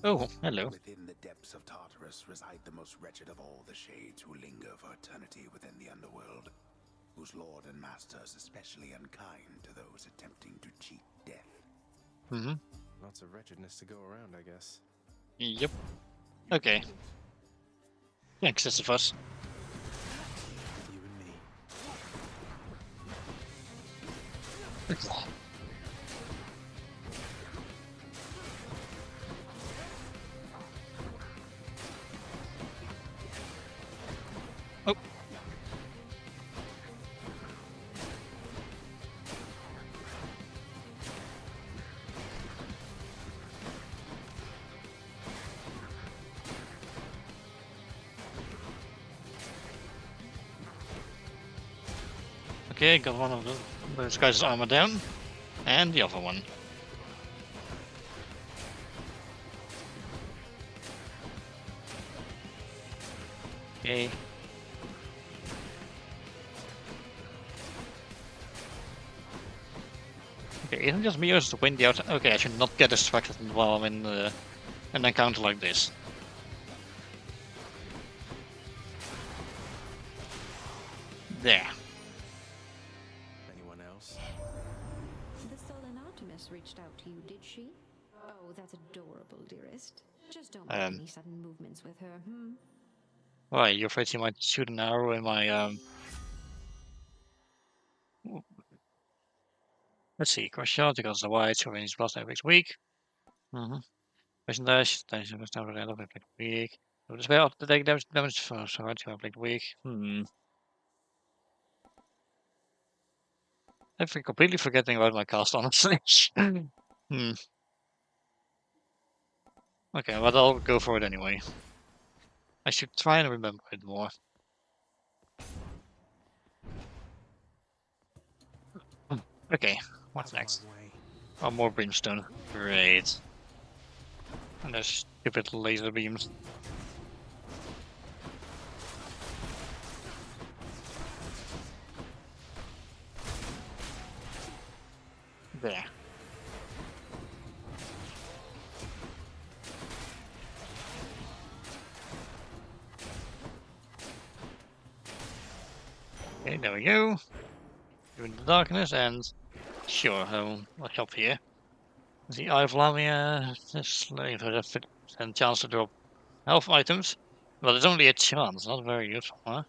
Oh, hello. Within the depths of Tartarus reside the most wretched of all the shades who linger for eternity within the underworld, whose lord and master is especially unkind to those attempting to cheat death. Mm-hmm. Lots of wretchedness to go around, I guess. Yep. Okay. Thanks, Sisyphus. You and me. Okay. Oh. Okay, got one of those guys' armor down, and the other one. Okay. Okay, isn't just me or is the wind out? Okay, I should not get distracted while I'm in an encounter like this. There. Anyone else? The sullen Artemis reached out to you, did she? Oh, that's adorable, dearest. Just don't make any sudden movements with her, Why, you're afraid she might shoot an arrow in my Let's see, cross shot, because the white, so range plus next week. Vision dash, dash was down at the end of the week. So this way out the take damage for so right to play week. I'm completely forgetting about my cast, honestly. Okay, but I'll go for it anyway. I should try and remember it more. Okay, what's next? Oh, more brimstone. Great. And there's stupid laser beams. There. Okay, there we go. Doing the darkness, and sure, I'll help here. The Eye of Lamia is looking for a 50% chance to drop health items. Well, it's only a chance, not very useful, huh?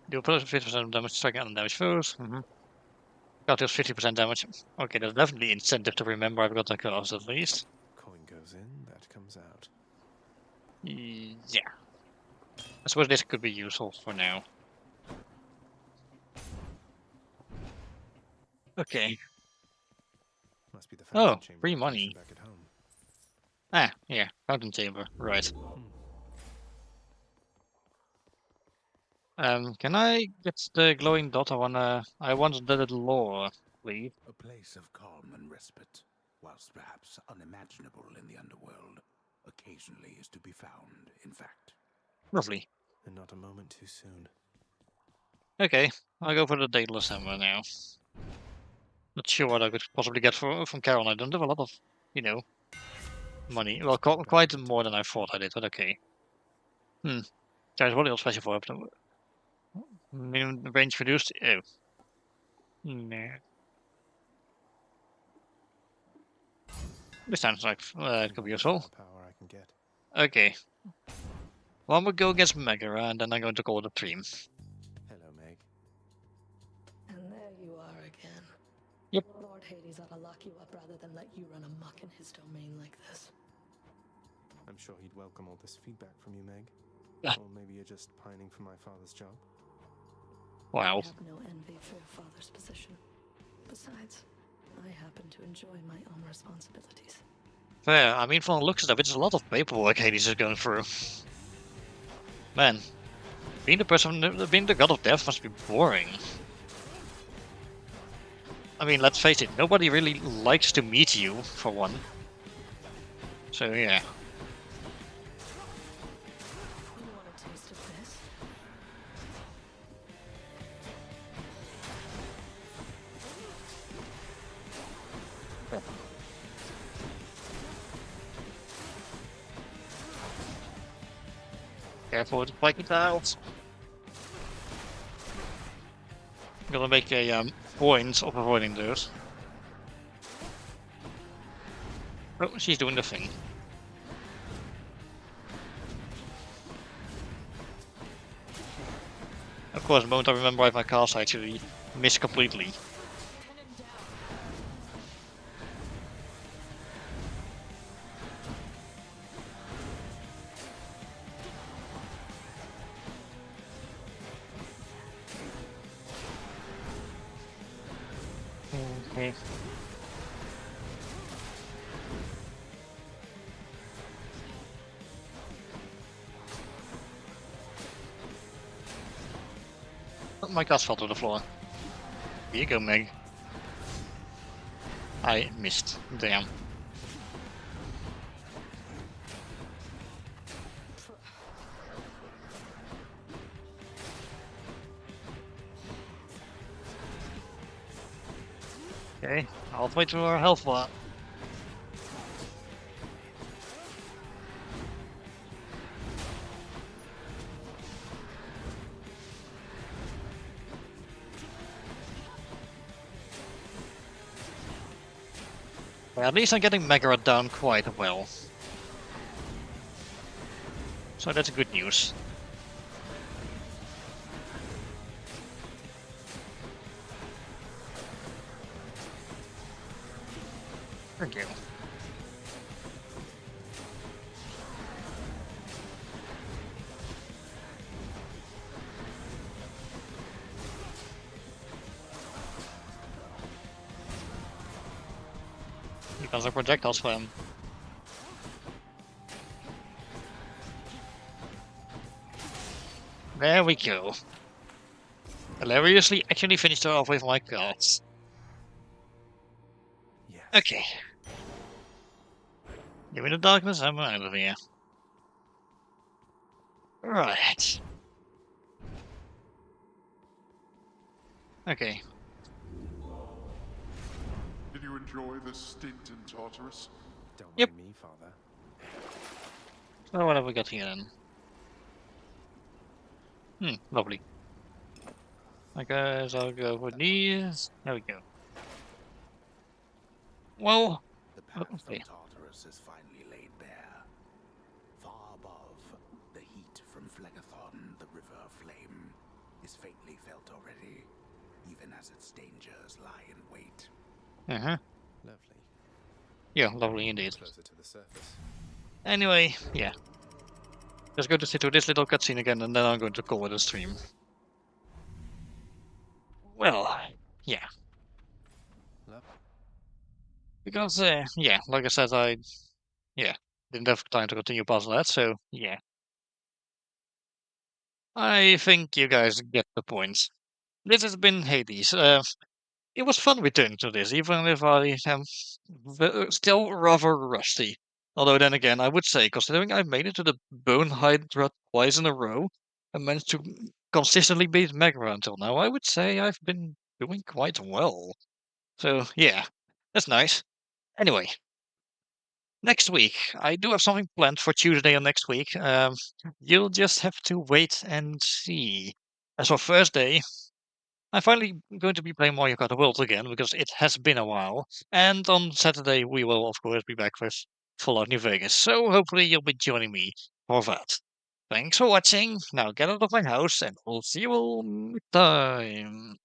Do plus 50% damage striking and damage foes. Got deals 50% damage. Okay, there's definitely incentive to remember I've got the cards at least. Coin goes in, that comes out. Yeah. I suppose this could be useful for now. Okay. Must be the Oh, chamber free money. back at home. Ah, yeah, fountain chamber, right. Can I get the glowing dot? I want the lore, please. A place of calm and respite, whilst perhaps unimaginable in the underworld, occasionally is to be found, in fact. Lovely. And not a moment too soon. Okay, I'll go for the Daedalus Hammer now. Not sure what I could possibly get from Carol. I don't have a lot of, money. Well, quite more than I thought I did, but okay. Guys, what else special for? Minimum range reduced? Oh. Nah. This sounds like it could be useful. Power I can get. Okay. Well, I'm gonna go against Megara, and then I'm going to call the team. Hello, Meg. And there you are again. Yep. Lord Hades ought to lock you up rather than let you run amok in his domain like this. I'm sure he'd welcome all this feedback from you, Meg. Or maybe you're just pining for my father's job. Wow. I have no envy for your father's position. Besides, I happen to enjoy my own responsibilities. Fair. I mean, from the looks of it, it's a lot of paperwork Hades is going through. Man, being the god of death must be boring. I mean, let's face it, nobody really likes to meet you, for one. So yeah. You want a taste of this? Careful with the spiky tiles. I'm gonna make a point of avoiding those. Oh, she's doing the thing. Of course, the moment I remember I have my cast, I actually miss completely. Okay. Oh, my cast fell to the floor. Here you go, Meg. I missed. Damn. Okay, halfway to our health bar. Well, at least I'm getting Megarat down quite well. So that's good news. Thank you. Because of projectile spam. There we go. Hilariously, actually finished her off with my cards. Yes. Okay. Give me the darkness, I'm out of here. Right. Okay. Did you enjoy the stint in Tartarus? Don't Yep. mind me, Father. So what have we got here then? Lovely. I guess I'll go for these. There we go. Well, The path okay. from Tartarus is finally laid bare. Far above, the heat from Phlegethon, the river of flame, is faintly felt already, even as its dangers lie in wait. Lovely. Yeah, lovely indeed. Closer to the surface. Anyway, yeah. Just going to sit through this little cutscene again, and then I'm going to call it a stream. Well, yeah. Because, yeah, like I said, didn't have time to continue past that, so, yeah. I think you guys get the point. This has been Hades. It was fun returning to this, even if I am still rather rusty. Although then again, I would say, considering I made it to the Bone Hydra twice in a row, and managed to consistently beat Megra until now, I would say I've been doing quite well. So, yeah, that's nice. Anyway, next week, I do have something planned for Tuesday of next week. You'll just have to wait and see. As for Thursday, I'm finally going to be playing Mario Kart World again because it has been a while. And on Saturday, we will, of course, be back with Fallout New Vegas. So hopefully, you'll be joining me for that. Thanks for watching. Now get out of my house, and we'll see you all next time.